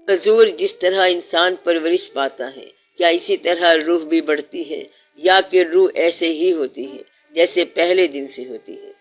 حضور جس طرح انسان پرورش پاتا ہے کیا اسی طرح روح بھی بڑھتی ہے یا کہ روح ایسے ہی ہوتی ہے جیسے پہلے دن سے ہوتی ہے؟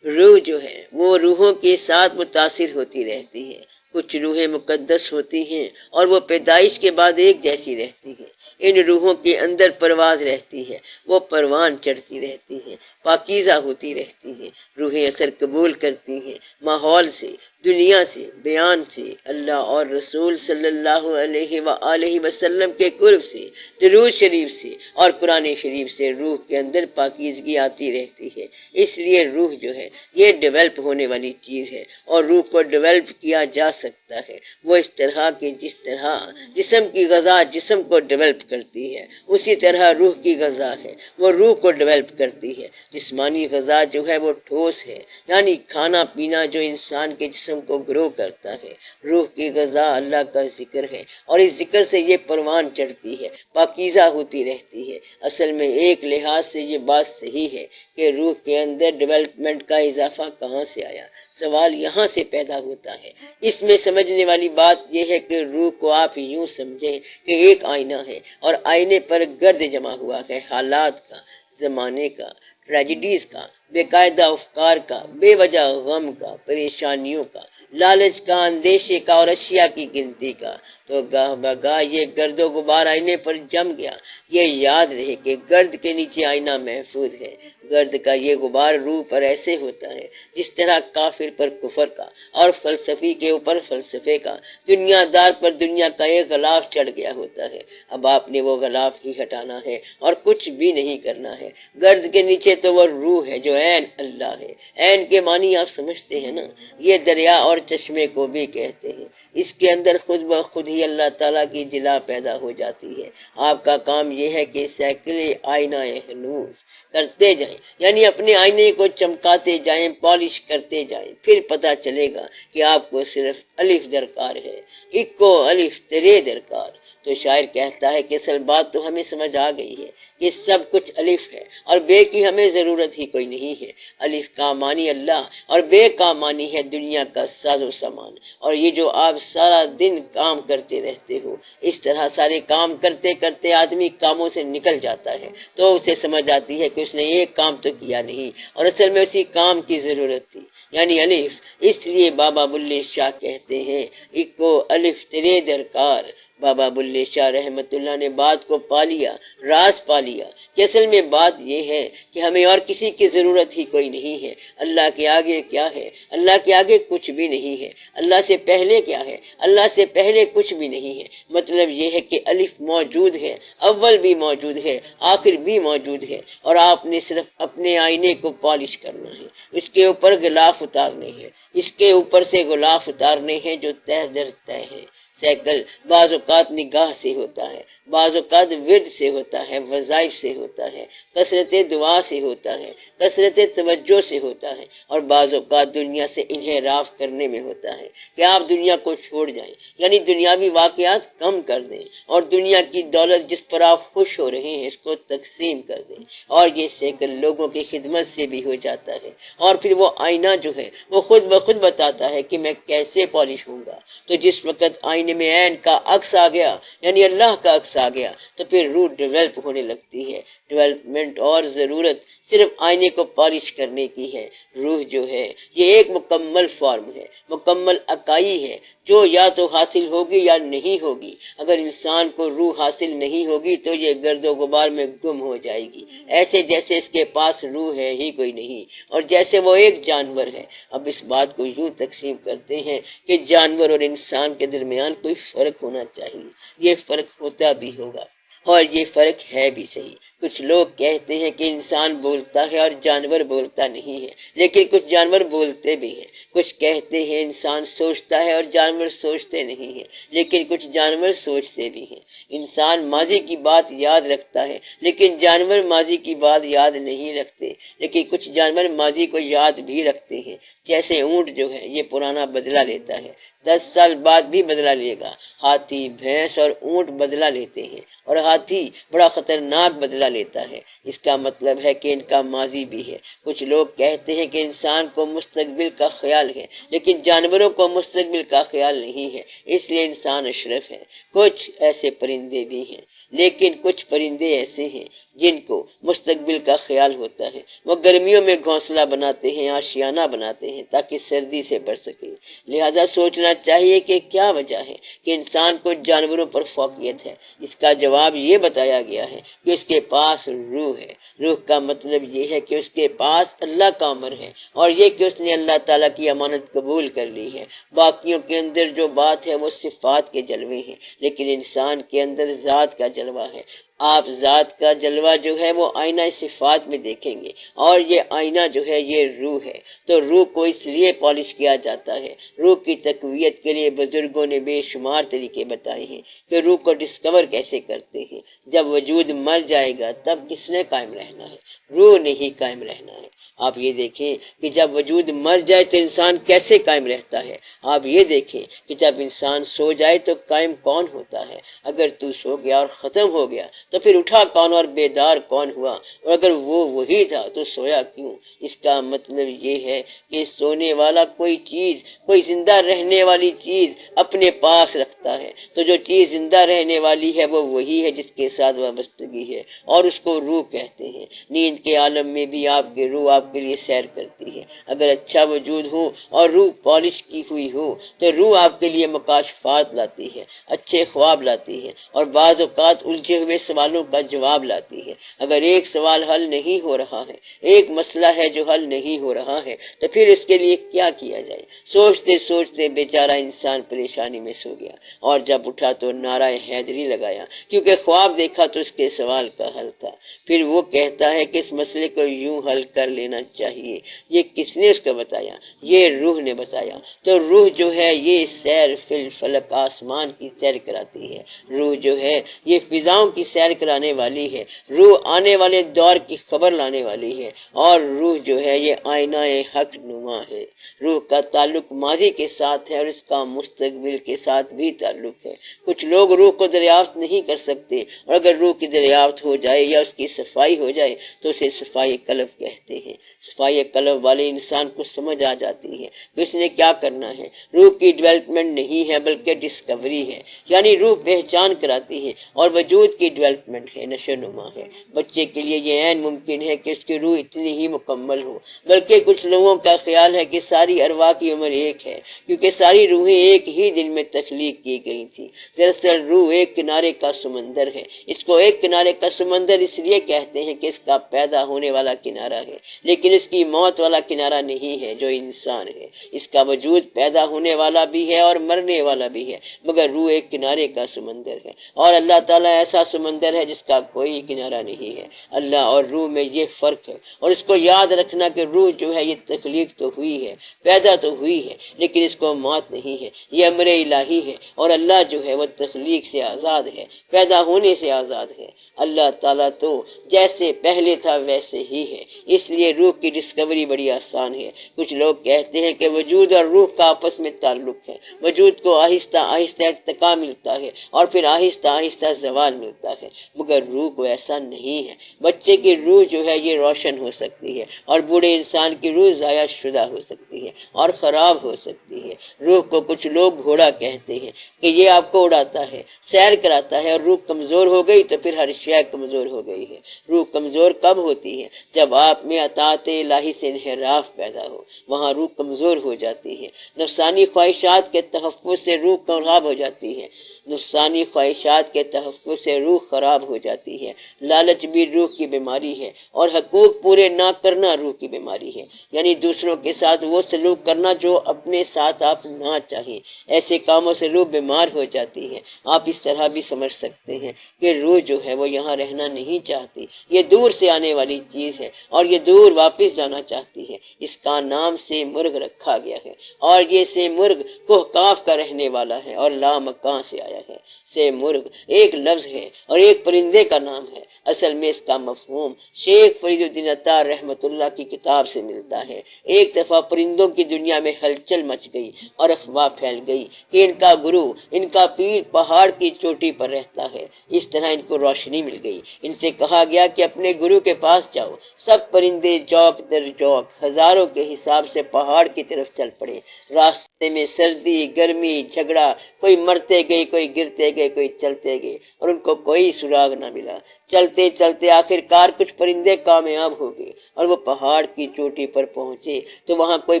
روح جو ہے وہ روحوں کے ساتھ متاثر ہوتی رہتی ہے۔ کچھ روحیں مقدس ہوتی ہیں اور وہ پیدائش کے بعد ایک جیسی رہتی ہیں۔ ان روحوں کے اندر پرواز رہتی ہے، وہ پروان چڑھتی رہتی ہیں، پاکیزہ ہوتی رہتی ہیں۔ روحیں اثر قبول کرتی ہیں ماحول سے، دنیا سے، بیان سے، اللہ اور رسول صلی اللہ علیہ وآلہ وسلم کے قرب سے، درود شریف سے اور قرآن شریف سے روح کے اندر پاکیزگی آتی رہتی ہے۔ اس لیے روح جو ہے یہ ڈیولپ ہونے والی چیز ہے، اور روح کو ڈیولپ کیا جا سکتا ہے وہ اس طرح کہ جس طرح جسم کی غذا جسم کو ڈیولپ کرتی ہے، اسی طرح روح کی غذا ہے وہ روح کو ڈیولپ کرتی ہے۔ جسمانی غذا جو ہے وہ ٹھوس ہے، یعنی کھانا پینا جو انسان کے جسم کو گرو کرتا ہے۔ روح کی غذا اللہ کا ذکر ہے، اور اس ذکر سے یہ پروان چڑھتی ہے، پاکیزہ ہوتی رہتی ہے۔ اصل میں ایک لحاظ سے یہ بات صحیح ہے کہ روح کے اندر ڈیولپمنٹ کا اضافہ کہاں سے آیا؟ سوال یہاں سے پیدا ہوتا ہے۔ اس میں سمجھنے والی بات یہ ہے کہ روح کو آپ یوں سمجھیں کہ ایک آئینہ ہے، اور آئینے پر گرد جمع ہوا ہے حالات کا، زمانے کا، ٹریجڈیز کا، بے قاعدہ افکار کا، بے وجہ غم کا، پریشانیوں کا، لالچ کا، اندیشے کا اور اشیاء کی گنتی کا۔ تو گاہ بگاہ یہ گرد و غبار آئینے پر جم گیا۔ یہ یاد رہے کہ گرد کے نیچے آئینہ محفوظ ہے۔ گرد کا یہ غبار روح پر ایسے ہوتا ہے جس طرح کافر پر کفر کا اور فلسفی کے اوپر فلسفے کا، دنیا دار پر دنیا کا ایک غلاف چڑھ گیا ہوتا ہے۔ اب آپ نے وہ غلاف ہی ہٹانا ہے اور کچھ بھی نہیں کرنا ہے۔ گرد کے نیچے تو وہ روح ہے جو عین اللہ ہے۔ عین کے معنی آپ سمجھتے ہیں نا؟ یہ دریا اور چشمے کو بھی کہتے ہیں۔ اس کے اندر خود بخود ہی اللہ تعالیٰ کی جلا پیدا ہو جاتی ہے۔ آپ کا کام یہ ہے کہ سائیکل آئینہ ہنوز کرتے جائیں، یعنی اپنے آئینے کو چمکاتے جائیں، پالش کرتے جائیں، پھر پتہ چلے گا کہ آپ کو صرف الف درکار ہے، اکو الف تیرے درکار۔ تو شاعر کہتا ہے کہ اصل بات تو ہمیں سمجھ آ گئی ہے کہ سب کچھ الف ہے اور بے کی ہمیں ضرورت ہی کوئی نہیں ہے۔ الف کا معنی اللہ اور بے کا معنی ہے دنیا کا ساز و سامان۔ اور یہ جو آپ سارا دن کام کرتے رہتے ہو، اس طرح سارے کام کرتے کرتے آدمی کاموں سے نکل جاتا ہے تو اسے سمجھ آتی ہے کہ اس نے ایک کام تو کیا نہیں، اور اصل میں اسی کام کی ضرورت تھی، یعنی الف۔ اس لیے بابا بلے شاہ کہتے ہیں اکو الف تیرے درکار۔ بابا بلے شاہ رحمت اللہ نے بات کو پا لیا، راز پا لیا کہ اصل میں بات یہ ہے کہ ہمیں اور کسی کی ضرورت ہی کوئی نہیں ہے۔ اللہ کے آگے کیا ہے؟ اللہ کے آگے کچھ بھی نہیں ہے۔ اللہ سے پہلے کیا ہے؟ اللہ سے پہلے کچھ بھی نہیں ہے۔ مطلب یہ ہے کہ الف موجود ہے، اول بھی موجود ہے، آخر بھی موجود ہے، اور آپ نے صرف اپنے آئینے کو پالش کرنا ہے، اس کے اوپر غلاف اتارنے ہیں، اس کے اوپر سے غلاف اتارنے ہیں جو تہ در تہ ہے۔ سائیکل بعض اوقات نگاہ سے ہوتا ہے، بعض اوقات ورد سے ہوتا ہے، وظائف سے ہوتا ہے، کثرت دعا سے ہوتا ہے، کثرت توجہ سے ہوتا ہے، اور بعض اوقات دنیا سے انحراف کرنے میں ہوتا ہے کہ آپ دنیا کو چھوڑ جائیں، یعنی دنیاوی واقعات کم کر دیں اور دنیا کی دولت جس پر آپ خوش ہو رہے ہیں اس کو تقسیم کر دیں، اور یہ سائیکل لوگوں کی خدمت سے بھی ہو جاتا ہے۔ اور پھر وہ آئینہ جو ہے وہ خود بخود بتاتا ہے کہ میں کیسے پالش ہوں گا۔ تو جس وقت آئینے میں عین کا عکس آ گیا، یعنی اللہ کا عکس آ گیا، تو پھر روح ڈیولپ ہونے لگتی ہے۔ ڈیولپمنٹ اور ضرورت صرف آئینے کو پالش کرنے کی ہے۔ روح جو ہے یہ ایک مکمل فارم ہے، مکمل اکائی ہے جو یا تو حاصل ہوگی یا نہیں ہوگی۔ اگر انسان کو روح حاصل نہیں ہوگی تو یہ گرد و غبار میں گم ہو جائے گی، ایسے جیسے اس کے پاس روح ہے ہی کوئی نہیں، اور جیسے وہ ایک جانور ہے۔ اب اس بات کو یوں تقسیم کرتے ہیں کہ جانور اور انسان کے درمیان کوئی فرق ہونا چاہیے، یہ فرق ہوتا بھی ہوگا، اور یہ فرق ہے بھی صحیح۔ کچھ لوگ کہتے ہیں کہ انسان بولتا ہے اور جانور بولتا نہیں ہے، لیکن کچھ جانور بولتے بھی ہیں۔ کچھ کہتے ہیں انسان سوچتا ہے اور جانور سوچتے نہیں ہیں، لیکن کچھ جانور سوچتے بھی ہیں۔ انسان ماضی کی بات یاد رکھتا ہے لیکن جانور ماضی کی بات یاد نہیں رکھتے، لیکن کچھ جانور ماضی کو یاد بھی رکھتے ہیں۔ جیسے اونٹ جو ہے یہ پرانا بدلہ لیتا ہے، 10 سال بعد بھی بدلہ لے گا۔ ہاتھی، بھینس اور اونٹ بدلہ لیتے ہیں، اور ہاتھی بڑا خطرناک بدلہ لیتا ہے۔ اس کا مطلب ہے کہ ان کا ماضی بھی ہے۔ کچھ لوگ کہتے ہیں کہ انسان کو مستقبل کا خیال ہے، لیکن جانوروں کو مستقبل کا خیال نہیں ہے، اس لیے انسان اشرف ہے۔ کچھ ایسے پرندے بھی ہیں، لیکن کچھ پرندے ایسے ہیں جن کو مستقبل کا خیال ہوتا ہے۔ وہ گرمیوں میں گھونسلہ بناتے ہیں، آشیانہ بناتے ہیں تاکہ سردی سے بچ سکے۔ لہذا سوچنا چاہیے کہ کیا وجہ ہے کہ انسان کو جانوروں پر فوقیت ہے۔ اس کا جواب یہ بتایا گیا ہے کہ اس کے پاس روح ہے۔ روح کا مطلب یہ ہے کہ اس کے پاس اللہ کا امر ہے، اور یہ کہ اس نے اللہ تعالیٰ کی امانت قبول کر لی ہے۔ باقیوں کے اندر جو بات ہے وہ صفات کے جلوے ہیں، لیکن انسان کے اندر ذات کا جلوہ ہے۔ آپ ذات کا جلوہ جو ہے وہ آئینہ صفات میں دیکھیں گے، اور یہ آئینہ جو ہے یہ روح ہے۔ تو روح کو اس لیے پالش کیا جاتا ہے۔ روح کی تقویت کے لیے بزرگوں نے بے شمار طریقے بتائے ہیں کہ روح کو ڈسکور کیسے کرتے ہیں۔ جب وجود مر جائے گا تب کس نے قائم رہنا ہے؟ روح نے ہی قائم رہنا ہے۔ آپ یہ دیکھیں کہ جب وجود مر جائے تو انسان کیسے قائم رہتا ہے۔ آپ یہ دیکھیں کہ جب انسان سو جائے تو قائم کون ہوتا ہے۔ اگر تو سو گیا اور ختم ہو گیا تو پھر اٹھا کون اور بیدار کون ہوا؟ اور اگر وہ وہی تھا تو سویا کیوں؟ اس کا مطلب یہ ہے کہ سونے والا کوئی چیز، کوئی زندہ رہنے والی چیز اپنے پاس رکھتا ہے، تو جو چیز زندہ رہنے والی ہے وہ وہی ہے جس کے ساتھ وابستگی ہے، اور اس کو روح کہتے ہیں۔ نیند کے عالم میں بھی آپ کی روح آپ کے لیے سیر کرتی ہے۔ اگر اچھا وجود ہو اور روح پالش کی ہوئی ہو تو روح آپ کے لیے مکاشفات لاتی ہے، اچھے خواب لاتی ہے، اور بعض اوقات الجھے ہوئے سوالوں کا جواب لاتی ہے۔ اگر ایک سوال حل نہیں ہو رہا ہے، ایک مسئلہ ہے جو حل نہیں ہو رہا ہے، تو پھر اس کے لیے کیا کیا جائے؟ سوچتے سوچتے بیچارہ انسان پریشانی میں سو گیا، اور جب اٹھا تو نعرہ حیدری لگایا، کیونکہ خواب دیکھا تو اس کے سوال کا حل تھا۔ پھر وہ کہتا ہے کہ اس مسئلے کو یوں حل کر لینا چاہیے۔ یہ کس نے اس کو بتایا؟ یہ روح نے بتایا۔ تو روح جو ہے یہ سیر فی الفلک، آسمان کی سیر کراتی ہے۔ روح جو ہے یہ فضاؤں کی سیر کرانے والی ہے۔ روح آنے والے دور کی خبر لانے والی ہے، اور روح جو ہے یہ آئینہ حق نما ہے۔ روح کا تعلق ماضی کے ساتھ ہے اور اس کا مستقبل کے ساتھ بھی تعلق ہے۔ کچھ لوگ روح کو دریافت نہیں کر سکتے، اور اگر روح کی دریافت ہو جائے یا اس کی صفائی ہو جائے تو اسے صفائی قلب کہتے ہیں۔ صفائی قلب والے انسان کو سمجھ آ جاتی ہے کہ اس نے کیا کرنا ہے۔ روح کی ڈیولپمنٹ نہیں ہے بلکہ ڈسکوری ہے، یعنی روح پہچان کراتی ہے، اور وجود کی ڈیولپمنٹ ہے، نشو نما ہے۔ بچے کے لیے یہ عین ممکن ہے کہ اس کی روح اتنی ہی مکمل ہو، بلکہ کچھ لوگوں کا خیال ہے کہ ساری ارواح کی عمر ایک ہے، کیونکہ ساری روحیں ایک ہی دن میں تخلیق کی گئی تھی۔ دراصل روح ایک کنارے کا سمندر ہے۔ اس کو ایک کنارے کا سمندر اس لیے کہتے ہیں کہ اس کا پیدا ہونے والا کنارہ ہے، لیکن اس کی موت والا کنارہ نہیں ہے جو انسان ہے۔ اس کا وجود پیدا ہونے والا بھی ہے اور مرنے والا بھی ہے، مگر روح ایک کنارے کا سمندر ہے، اور اللہ تعالیٰ ایسا سمندر ہے جس کا کوئی کنارہ نہیں ہے۔ اللہ اور روح میں یہ فرق ہے، اور اس کو یاد رکھنا کہ روح جو ہے یہ تخلیق تو ہوئی ہے، پیدا تو ہوئی ہے، لیکن اس کو موت نہیں ہے، یہ امر الہی ہے، اور اللہ جو ہے وہ تخلیق سے آزاد ہے، پیدا ہونے سے آزاد ہے۔ اللہ تعالیٰ تو جیسے پہلے تھا ویسے ہی ہے، اس لیے روح کی ڈسکوری بڑی آسان ہے۔ کچھ لوگ کہتے ہیں کہ وجود اور روح کا آپس میں تعلق ہے، وجود کو آہستہ آہستہ ارتقاء ملتا ہے اور پھر آہستہ آہستہ زوال ملتا ہے، مگر روح کو ایسا نہیں ہے۔ بچے کی روح جو ہے یہ روشن ہو سکتی ہے، اور بوڑھے انسان کی روح ضائع شدہ ہو سکتی ہے اور خراب ہو سکتی ہے۔ روح کو کچھ لوگ گھوڑا کہتے ہیں کہ یہ آپ کو اڑاتا ہے، سیر کراتا ہے، اور روح کمزور ہو گئی تو پھر ہر شے کمزور ہو گئی ہے۔ روح کمزور کب ہوتی ہے؟ جب آپ میں اطاعت الہی سے انحراف پیدا ہو، وہاں روح کمزور ہو جاتی ہے۔ نفسانی خواہشات کے تحفظ سے روح خراب ہو جاتی ہے، نفسانی خواہشات کے تحفظ سے روح خراب ہو جاتی ہے۔ لالچ بھی روح کی بیماری ہے، اور حقوق پورے نہ کرنا روح کی بیماری ہے، یعنی دوسروں کے ساتھ وہ سلوک کرنا جو اپنے ساتھ آپ نہ چاہیں۔ ایسے کاموں سے روح بیمار ہو جاتی ہے۔ آپ اس طرح بھی سمجھ سکتے ہیں کہ روح جو ہے وہ یہاں رہنا نہیں چاہتی، یہ دور سے آنے والی چیز ہے، اور یہ دور واپس جانا چاہتی ہے۔ اس کا نام سے مرغ رکھا گیا ہے، اور یہ سے مرغ کوہ کاف کا رہنے والا ہے اور لامکاں سے آیا ہے۔ سے مرغ ایک لفظ ہے اور ایک پرندے کا نام ہے۔ اصل میں اس کا مفہوم شیخ فرید الدین عطار رحمت اللہ کی کتاب سے ملتا ہے۔ ایک دفعہ پرندوں کی دنیا میں ہلچل مچ گئی اور افواہ پھیل گئی کہ ان کا گرو، ان کا پیر پہاڑ کی چوٹی پر رہتا ہے۔ اس طرح ان کو روشنی مل گئی۔ ان سے کہا گیا کہ اپنے گرو کے پاس جاؤ۔ سب پرندے چوک در چوک ہزاروں کے حساب سے پہاڑ کی طرف چل پڑے۔ راستے میں سردی، گرمی، جھگڑا، کوئی مرتے گئے، کوئی گرتے گئے، کوئی چلتے گئے، اور ان کو کوئی سراغ نہ ملا۔ چلتے چلتے آخر کار کچھ پرندے کامیاب ہو گئے اور وہ پہاڑ کی چوٹی پر پہنچے تو وہاں کوئی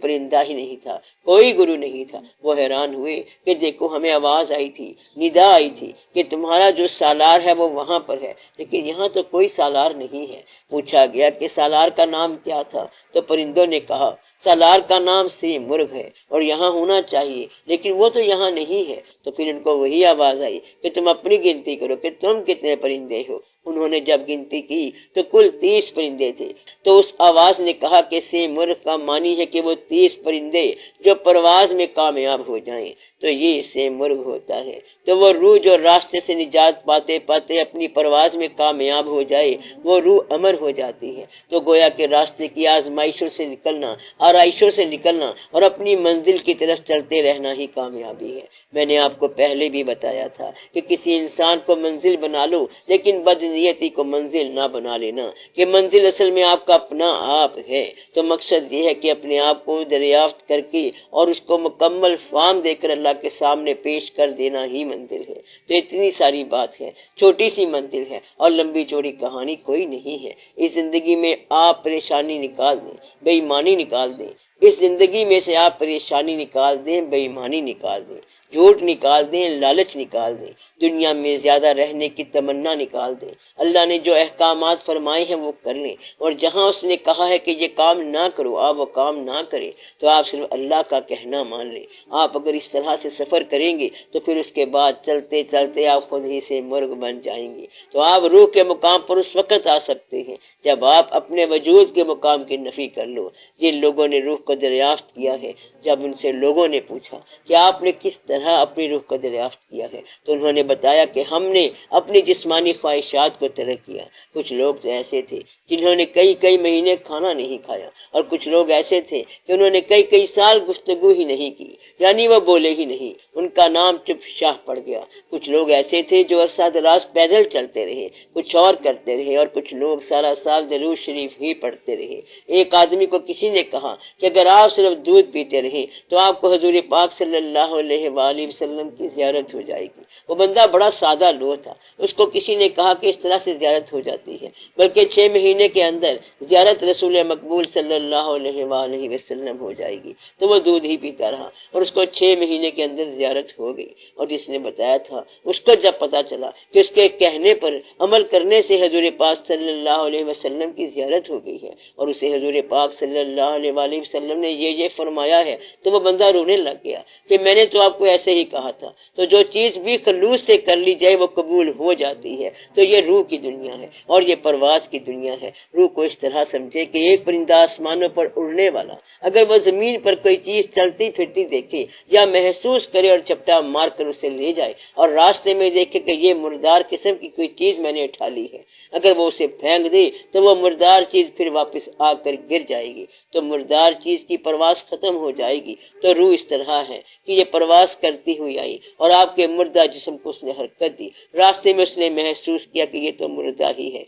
پرندہ ہی نہیں تھا، کوئی گرو نہیں تھا۔ وہ حیران ہوئے کہ دیکھو، ہمیں آواز آئی تھی، ندا آئی تھی کہ تمہارا جو سالار ہے وہ وہاں پر ہے، لیکن یہاں تو کوئی سالار نہیں ہے۔ پوچھا گیا کہ سالار کا نام کیا تھا؟ تو پرندوں نے کہا سالار کا نام سیم مرغ ہے اور یہاں ہونا چاہیے، لیکن وہ تو یہاں نہیں ہے۔ تو پھر ان کو وہی آواز آئی کہ تم اپنی گنتی کرو کہ تم کتنے پرندے ہو۔ انہوں نے جب گنتی کی تو کل 30 پرندے تھے۔ تو اس آواز نے کہا کہ سیم مرغ کا معنی ہے کہ وہ 30 پرندے جو پرواز میں کامیاب ہو جائیں، تو یہ سیم مرغ ہوتا ہے۔ تو وہ روح جو راستے سے نجات پاتے پاتے اپنی پرواز میں کامیاب ہو جائے، وہ روح امر ہو جاتی ہے۔ تو گویا کہ راستے کی آزمائشوں سے نکلنا، آرائشوں سے نکلنا اور اپنی منزل کی طرف چلتے رہنا ہی کامیابی ہے۔ میں نے آپ کو پہلے بھی بتایا تھا کہ کسی انسان کو منزل بنا لو، لیکن بدنیتی کو منزل نہ بنا لینا، کہ منزل اصل میں آپ کا اپنا آپ ہے۔ تو مقصد یہ ہے کہ اپنے آپ کو دریافت کر کے اور اس کو مکمل فام دے کر اللہ کے سامنے پیش کر دینا ہی منزل ہے۔ تو اتنی ساری بات ہے، چھوٹی سی منزل ہے اور لمبی چوڑی کہانی کوئی نہیں ہے۔ اس زندگی میں آپ پریشانی نکال دیں، بے ایمانی نکال دیں، اس زندگی میں سے آپ پریشانی نکال دیں، بے ایمانی نکال دیں، جھوٹ نکال دیں، لالچ نکال دیں، دنیا میں زیادہ رہنے کی تمنا نکال دیں۔ اللہ نے جو احکامات فرمائے ہیں وہ کر لیں، اور جہاں اس نے کہا ہے کہ یہ کام نہ کرو، آپ وہ کام نہ کریں، تو آپ صرف اللہ کا کہنا مان لیں۔ آپ اگر اس طرح سے سفر کریں گے تو پھر اس کے بعد چلتے چلتے آپ خود ہی سے مرغ بن جائیں گے۔ تو آپ روح کے مقام پر اس وقت آ سکتے ہیں جب آپ اپنے وجود کے مقام کی نفی کر لو۔ جن لوگوں نے روح کو دریافت کیا ہے، جب ان سے لوگوں نے پوچھا کہ آپ نے کس طرح اپنی روح کو دریافت کیا ہے، تو انہوں نے بتایا کہ ہم نے اپنی جسمانی خواہشات کو ترک کیا۔ کچھ لوگ تو ایسے تھے جنہوں نے کئی مہینے کھانا نہیں کھایا، اور کچھ لوگ ایسے تھے کہ انہوں نے کئی سال گفتگو ہی نہیں کی، یعنی وہ بولے ہی نہیں، ان کا نام چپ شاہ پڑ گیا۔ کچھ لوگ ایسے تھے جو عرصہ دراز پیدل چلتے رہے، کچھ اور کرتے رہے، اور کچھ لوگ سارا سال درود شریف ہی پڑھتے رہے۔ ایک آدمی کو کسی نے کہا کہ اگر آپ صرف دودھ پیتے رہے تو آپ کو حضور پاک صلی اللہ علیہ وآلہ وسلم کی زیارت ہو جائے گی۔ وہ بندہ بڑا سادہ لوح تھا، اس کو کسی نے کہا کہ اس طرح سے زیارت ہو جاتی ہے، بلکہ 6 مہینے کے اندر زیارت رسول مقبول صلی اللہ علیہ وآلہ وسلم ہو جائے گی۔ تو وہ دودھ ہی پیتا رہا اور اس کو 6 مہینے کے اندر زیارت ہو گئی۔ اور جس نے بتایا تھا، اس کو جب پتا چلا کہ اس کے کہنے پر عمل کرنے سے حضور پاک صلی اللہ علیہ وسلم کی زیارت ہو گئی ہے اور اسے حضور پاک صلی اللہ علیہ وآلہ وسلم نے یہ فرمایا ہے، تو وہ بندہ رونے لگ گیا کہ میں نے تو آپ کو ایسے ہی کہا تھا۔ تو جو چیز بھی خلوص سے کر لی جائے وہ قبول ہو جاتی ہے۔ تو یہ روح کی دنیا ہے اور یہ پرواز کی دنیا ہے۔ روح کو اس طرح سمجھے کہ ایک پرندہ آسمانوں پر اڑنے والا اگر وہ زمین پر کوئی چیز چلتی پھرتی دیکھے یا محسوس کرے اور چپٹا مار کر اسے لے جائے، اور راستے میں دیکھے کہ یہ مردار قسم کی کوئی چیز میں نے اٹھا لی ہے، اگر وہ اسے پھینک دے تو وہ مردار چیز پھر واپس آ کر گر جائے گی، تو مردار چیز کی پرواز ختم ہو جائے گی۔ تو روح اس طرح ہے کہ یہ پرواز کرتی ہوئی آئی اور آپ کے مردہ جسم کو اس نے حرکت دی، راستے میں اس نے محسوس کیا کہ یہ تو مردہ ہی ہے،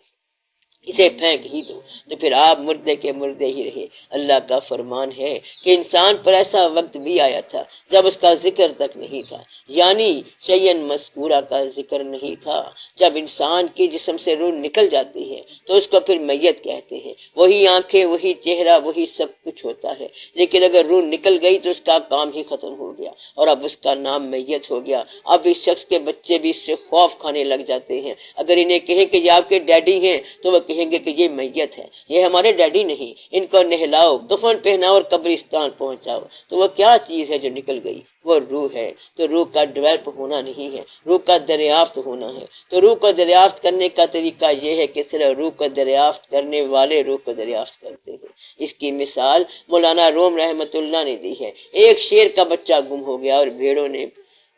اسے پھینک ہی دو، تو پھر آپ مردے کے مردے ہی رہے۔ اللہ کا فرمان ہے کہ انسان پر ایسا وقت بھی آیا تھا جب اس کا ذکر تک نہیں تھا، یعنی شیئن مذکورہ کا ذکر نہیں تھا۔ جب انسان کی جسم سے روح نکل جاتی ہے تو اس کو پھر میت کہتے ہیں، وہی آنکھیں، وہی چہرہ، وہی سب کچھ ہوتا ہے، لیکن اگر روح نکل گئی تو اس کا کام ہی ختم ہو گیا اور اب اس کا نام میت ہو گیا۔ اب اس شخص کے بچے بھی اس سے خوف کھانے لگ جاتے ہیں، اگر انہیں کہیں کہ یہ آپ کے ڈیڈی ہیں تو وہ کہیں گے کہ یہ میت ہے، یہ ہمارے ڈیڈی نہیں، ان کو نہلاؤ، کفن پہناؤ اور قبرستان پہنچاؤ۔ تو وہ کیا چیز ہے جو نکل گئی؟ وہ روح ہے۔ تو روح کا ڈیولپ ہونا نہیں ہے، روح کا دریافت ہونا ہے۔ تو روح کو دریافت کرنے کا طریقہ یہ ہے کہ صرف روح کو دریافت کرنے والے روح کو دریافت کرتے ہیں۔ اس کی مثال مولانا روم رحمت اللہ نے دی ہے۔ ایک شیر کا بچہ گم ہو گیا اور بھیڑوں نے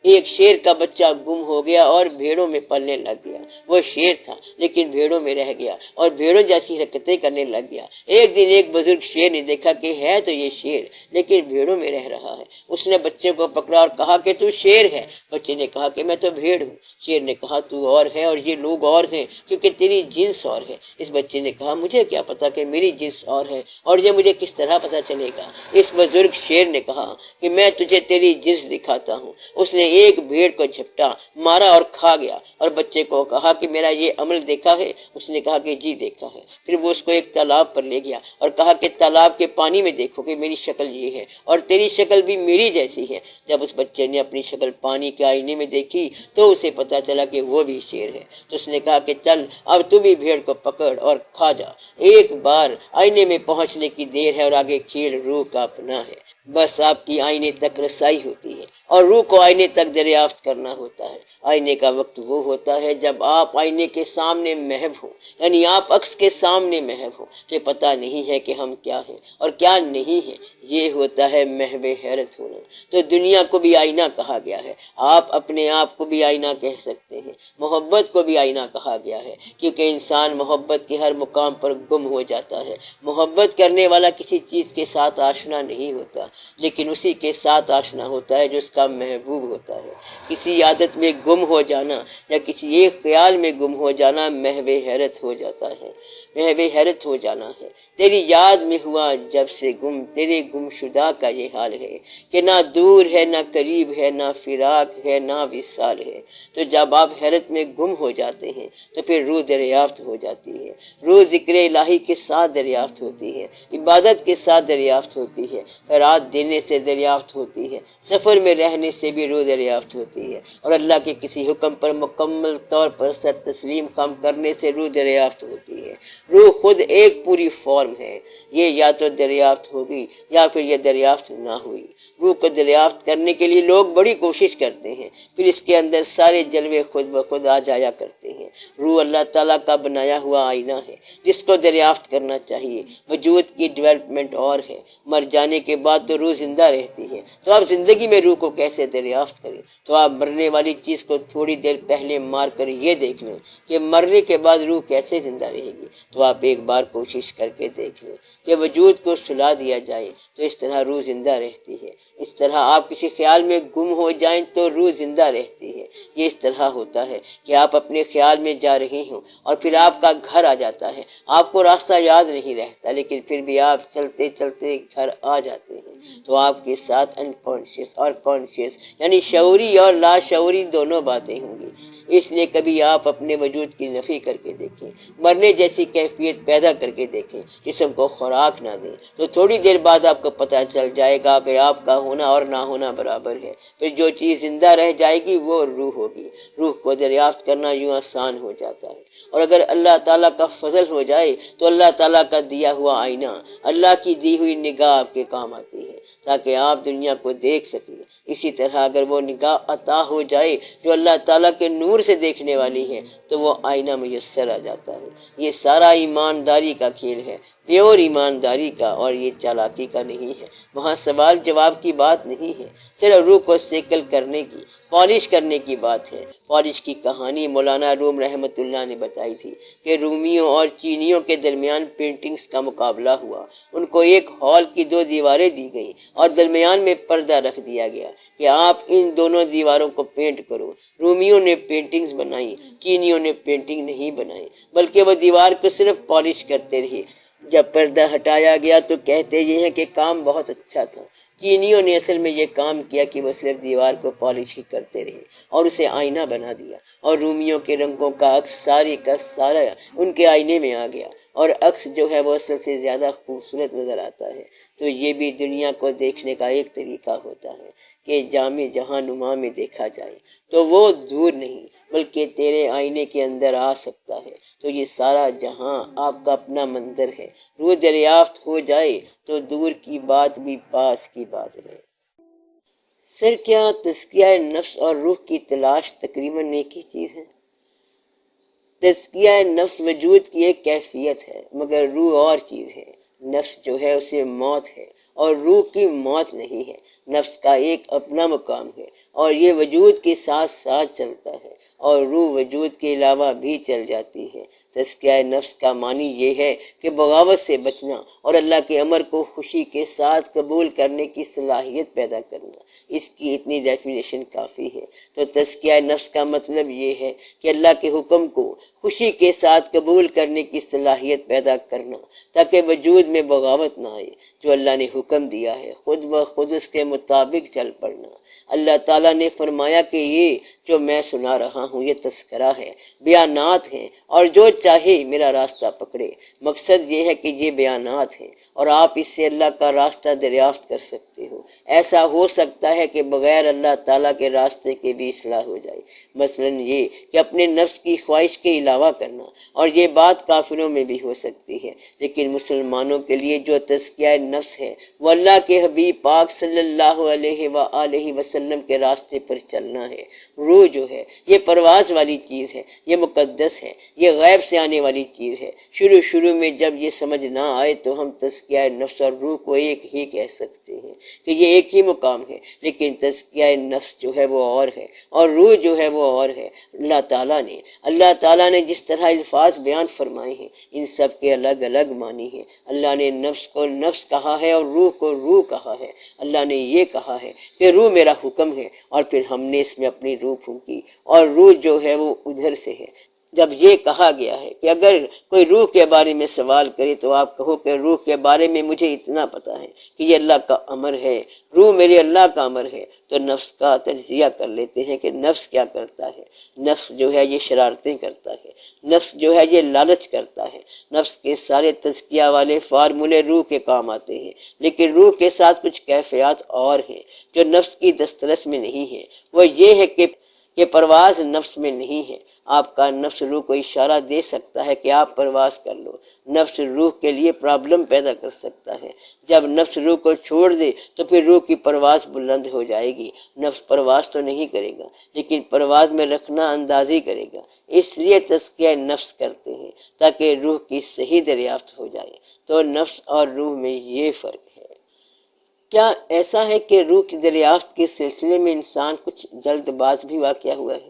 ایک شیر کا بچہ گم ہو گیا اور بھیڑوں میں پلنے لگ گیا۔ وہ شیر تھا لیکن بھیڑوں میں رہ گیا اور بھیڑوں جیسی حرکتیں کرنے لگ گیا۔ ایک دن ایک بزرگ شیر نے دیکھا کہ ہے تو یہ شیر لیکن بھیڑوں میں رہ رہا ہے۔ اس نے بچے کو پکڑا اور کہا کہ تو شیر ہے۔ بچے نے کہا کہ میں تو بھیڑ ہوں۔ شیر نے کہا تو اور ہے اور یہ لوگ اور ہیں کیونکہ تیری جنس اور ہے۔ اس بچے نے کہا مجھے کیا پتا کہ میری جنس اور ہے اور یہ مجھے کس طرح پتا چلے گا۔ اس بزرگ شیر نے کہا کہ میں تجھے تیری جنس دکھاتا ہوں۔ اس نے ایک بھیڑ کو جھپٹا مارا اور کھا گیا اور بچے کو کہا کہ میرا یہ عمل دیکھا ہے؟ اس نے کہا کہ جی دیکھا ہے۔ پھر وہ اس کو ایک تالاب پر لے گیا اور کہا کہ تالاب کے پانی میں دیکھو کہ میری شکل یہ ہے اور تیری شکل بھی میری جیسی ہے۔ جب اس بچے نے اپنی شکل پانی کے آئینے میں دیکھی تو اسے پتا چلا کہ وہ بھی شیر ہے۔ تو اس نے کہا کہ چل اب تو بھی بھیڑ کو پکڑ اور کھا جا۔ ایک بار آئینے میں پہنچنے کی دیر ہے اور آگے کھیل روح کا اپنا ہے۔ بس آپ کی آئینے تک رسائی ہوتی ہے اور روح کو آئینے تک دریافت کرنا ہوتا ہے۔ آئینے کا وقت وہ ہوتا ہے جب آپ آئینے کے سامنے محو ہوں، یعنی آپ عکس کے سامنے محو ہوں کہ پتہ نہیں ہے کہ ہم کیا ہیں اور کیا نہیں ہیں۔ یہ ہوتا ہے محو حیرت ہونا۔ تو دنیا کو بھی آئینہ کہا گیا ہے۔ آپ اپنے آپ کو بھی آئینہ کہہ سکتے ہیں۔ محبت کو بھی آئینہ کہا گیا ہے کیونکہ انسان محبت کے ہر مقام پر گم ہو جاتا ہے۔ محبت کرنے والا کسی چیز کے ساتھ آشنا نہیں ہوتا لیکن اسی کے ساتھ آشنا ہوتا ہے جو اس کا محبوب ہوتا ہے۔ کسی عادت میں گم ہو جانا یا کسی ایک خیال میں گم ہو جانا محو حیرت ہو جاتا ہے، محو حیرت ہو جانا ہے۔ تیری یاد میں ہوا جب سے گم، تیرے گم شدہ کا یہ حال ہے کہ نہ دور ہے نہ قریب ہے، نہ فراق ہے نہ وصال ہے۔ تو جب آپ حیرت میں گم ہو جاتے ہیں تو پھر روح دریافت ہو جاتی ہے۔ روح ذکر الہی کے ساتھ دریافت ہوتی ہے، عبادت کے ساتھ دریافت ہوتی ہے، خیرات دینے سے دریافت ہوتی ہے، سفر میں رہنے سے بھی روح دریافت ہوتی ہے، اور اللہ کے کسی حکم پر مکمل طور پر سر تسلیم خم کرنے سے روح دریافت ہوتی ہے۔ روح خود ایک پوری فارم ہے۔ یہ یا تو دریافت ہوگی یا پھر یہ دریافت نہ ہوئی۔ روح کو دریافت کرنے کے لیے لوگ بڑی کوشش کرتے ہیں، پھر اس کے اندر سارے جلوے خود بخود آ جایا کرتے ہیں۔ روح اللہ تعالیٰ کا بنایا ہوا آئینہ ہے جس کو دریافت کرنا چاہیے۔ وجود کی ڈیولپمنٹ اور ہے، مر جانے کے بعد تو روح زندہ رہتی ہے، تو آپ زندگی میں روح کو کیسے دریافت کریں؟ تو آپ مرنے والی چیز کو تھوڑی دیر پہلے مار کر یہ دیکھ لیں کہ مرنے کے بعد روح کیسے زندہ رہے گی۔ تو آپ ایک بار کوشش کر کے دیکھ لیں کہ وجود کو سلا دیا جائے تو اس طرح روح زندہ رہتی ہے۔ اس طرح آپ کسی خیال میں گم ہو جائیں تو روح زندہ رہتی ہے۔ یہ اس طرح ہوتا ہے کہ آپ اپنے خیال میں جا رہے ہوں اور پھر آپ کا گھر آ جاتا ہے۔ آپ کو راستہ یاد نہیں رہتا لیکن پھر بھی آپ چلتے چلتے گھر آ جاتے ہیں۔ تو آپ کے ساتھ انکانشیس اور کانشیس یعنی شعوری اور لاشعوری دونوں باتیں ہوں گی۔ اس لیے کبھی آپ اپنے وجود کی نفی کر کے دیکھیں، مرنے جیسی کیفیت پیدا کر کے دیکھیں، جسم کو خوراک نہ دیں، تو تھوڑی دیر بعد آپ کو پتہ چل جائے گا کہ آپ کا ہونا اور نہ ہونا برابر ہے۔ پھر جو چیز زندہ رہ جائے گی وہ روح ہوگی۔ روح کو دریافت کرنا یوں آسان ہو جاتا ہے، اور اگر اللہ تعالیٰ کا فضل ہو جائے تو اللہ تعالیٰ کا دیا ہوا آئینہ، اللہ کی دی ہوئی نگاہ آپ کے کام آتی ہے تاکہ آپ دنیا کو دیکھ سکیں۔ اسی طرح اگر وہ نگاہ عطا ہو جائے جو اللہ تعالیٰ کے نور سے دیکھنے والی ہے تو وہ آئینہ میسر آ جاتا ہے۔ یہ سارا ایمانداری کا کھیل ہے، پیور ایمانداری کا، اور یہ چالاکی کا نہیں ہے۔ وہاں سوال جواب کی بات نہیں ہے، صرف روح کو سیکل کرنے کی، پالش کرنے کی بات ہے۔ پالش کی کہانی مولانا روم رحمت اللہ نے بتائی تھی کہ رومیوں اور چینیوں کے درمیان پینٹنگز کا مقابلہ ہوا۔ ان کو ایک ہال کی 2 دیواریں دی گئیں اور درمیان میں پردہ رکھ دیا گیا کہ آپ ان دونوں دیواروں کو پینٹ کرو۔ رومیوں نے پینٹنگز بنائی، چینیوں نے پینٹنگ نہیں بنائی، بلکہ وہ دیوار کو صرف پالش کرتے رہے۔ جب پردہ ہٹایا گیا تو کہتے یہ ہیں کہ کام بہت اچھا تھا۔ چینیوں نے اصل میں یہ کام کیا کہ وہ صرف دیوار کو پالش ہی کرتے رہے اور اسے آئینہ بنا دیا، اور رومیوں کے رنگوں کا عکس سارے کا سارا ان کے آئینے میں آ گیا، اور عکس جو ہے وہ اصل سے زیادہ خوبصورت نظر آتا ہے۔ تو یہ بھی دنیا کو دیکھنے کا ایک طریقہ ہوتا ہے کہ جامع جہاں نما میں دیکھا جائے تو وہ دور نہیں بلکہ تیرے آئینے کے اندر آ سکتا ہے۔ تو یہ سارا جہاں آپ کا اپنا منظر ہے۔ روح دریافت ہو جائے تو دور کی بات بھی پاس کی بات ہے۔ سر کیا تزکیہ نفس اور روح کی تلاش تقریباً ایک ہی چیز ہے؟ تزکیہ نفس وجود کی ایک کیفیت ہے مگر روح اور چیز ہے۔ نفس جو ہے اسے موت ہے اور روح کی موت نہیں ہے۔ نفس کا ایک اپنا مقام ہے اور یہ وجود کے ساتھ ساتھ چلتا ہے، اور روح وجود کے علاوہ بھی چل جاتی ہے۔ تزکیہ نفس کا معنی یہ ہے کہ بغاوت سے بچنا اور اللہ کے امر کو خوشی کے ساتھ قبول کرنے کی صلاحیت پیدا کرنا۔ اس کی اتنی ڈیفینیشن کافی ہے۔ تو تزکیہ نفس کا مطلب یہ ہے کہ اللہ کے حکم کو خوشی کے ساتھ قبول کرنے کی صلاحیت پیدا کرنا، تاکہ وجود میں بغاوت نہ آئے۔ جو اللہ نے حکم دیا ہے خود بخود اس کے مطابق چل پڑنا۔ اللہ تعالیٰ نے فرمایا کہ یہ جو میں سنا رہا ہوں یہ تذکرہ ہے، بیانات ہیں، اور جو چاہے میرا راستہ پکڑے۔ مقصد یہ ہے کہ یہ بیانات ہیں اور آپ اس سے اللہ کا راستہ دریافت کر سکتے ہو۔ ایسا ہو سکتا ہے کہ بغیر اللہ تعالیٰ کے راستے کے بھی اصلاح ہو جائے، مثلا یہ کہ اپنے نفس کی خواہش کے علاوہ کرنا، اور یہ بات کافروں میں بھی ہو سکتی ہے، لیکن مسلمانوں کے لیے جو تزکیہ نفس ہے وہ اللہ کے حبیب پاک صلی اللہ علیہ وآلہ وسلم کے راستے پر چلنا ہے۔ روح جو ہے یہ پرواز والی چیز ہے، یہ مقدس ہے، یہ غیب سے آنے والی چیز ہے۔ شروع میں جب یہ سمجھ نہ آئے تو ہم تزکیہ نفس اور روح کو ایک ہی کہہ سکتے ہیں کہ یہ ایک ہی مقام ہے، لیکن تزکیہ نفس جو ہے وہ اور ہے اور روح جو ہے وہ اور ہے۔ اللہ تعالیٰ نے جس طرح الفاظ بیان فرمائے ہیں ان سب کے الگ الگ معنی ہیں۔ اللہ نے نفس کو نفس کہا ہے اور روح کو روح کہا ہے۔ اللہ نے یہ کہا ہے کہ روح میرا حکم ہے، اور پھر ہم نے اس میں اپنی روح پھونکی، اور روح جو ہے وہ ادھر سے ہے۔ جب یہ کہا گیا ہے کہ اگر کوئی روح کے بارے میں سوال کرے تو آپ کہو کہ روح کے بارے میں مجھے اتنا پتا ہے کہ یہ اللہ کا امر ہے، روح میرے اللہ کا امر ہے، تو نفس کا تجزیہ کر لیتے ہیں کہ نفس کیا کرتا ہے۔ نفس جو ہے یہ شرارتیں کرتا ہے، نفس جو ہے یہ لالچ کرتا ہے۔ نفس کے سارے تزکیہ والے فارمولے روح کے کام آتے ہیں، لیکن روح کے ساتھ کچھ کیفیات اور ہیں جو نفس کی دسترس میں نہیں ہیں۔ وہ یہ ہے کہ پرواز نفس میں نہیں ہے۔ آپ کا نفس روح کو اشارہ دے سکتا ہے کہ آپ پرواز کر لو، نفس روح کے لیے پرابلم پیدا کر سکتا ہے۔ جب نفس روح کو چھوڑ دے تو پھر روح کی پرواز بلند ہو جائے گی۔ نفس پرواز تو نہیں کرے گا، لیکن پرواز میں رکھنا اندازی کرے گا۔ اس لیے تزکیہ نفس کرتے ہیں تاکہ روح کی صحیح دریافت ہو جائے۔ تو نفس اور روح میں یہ فرق ہے۔ کیا ایسا ہے کہ روح کی دریافت کے سلسلے میں انسان کچھ جلد باز بھی واقعہ ہوا ہے؟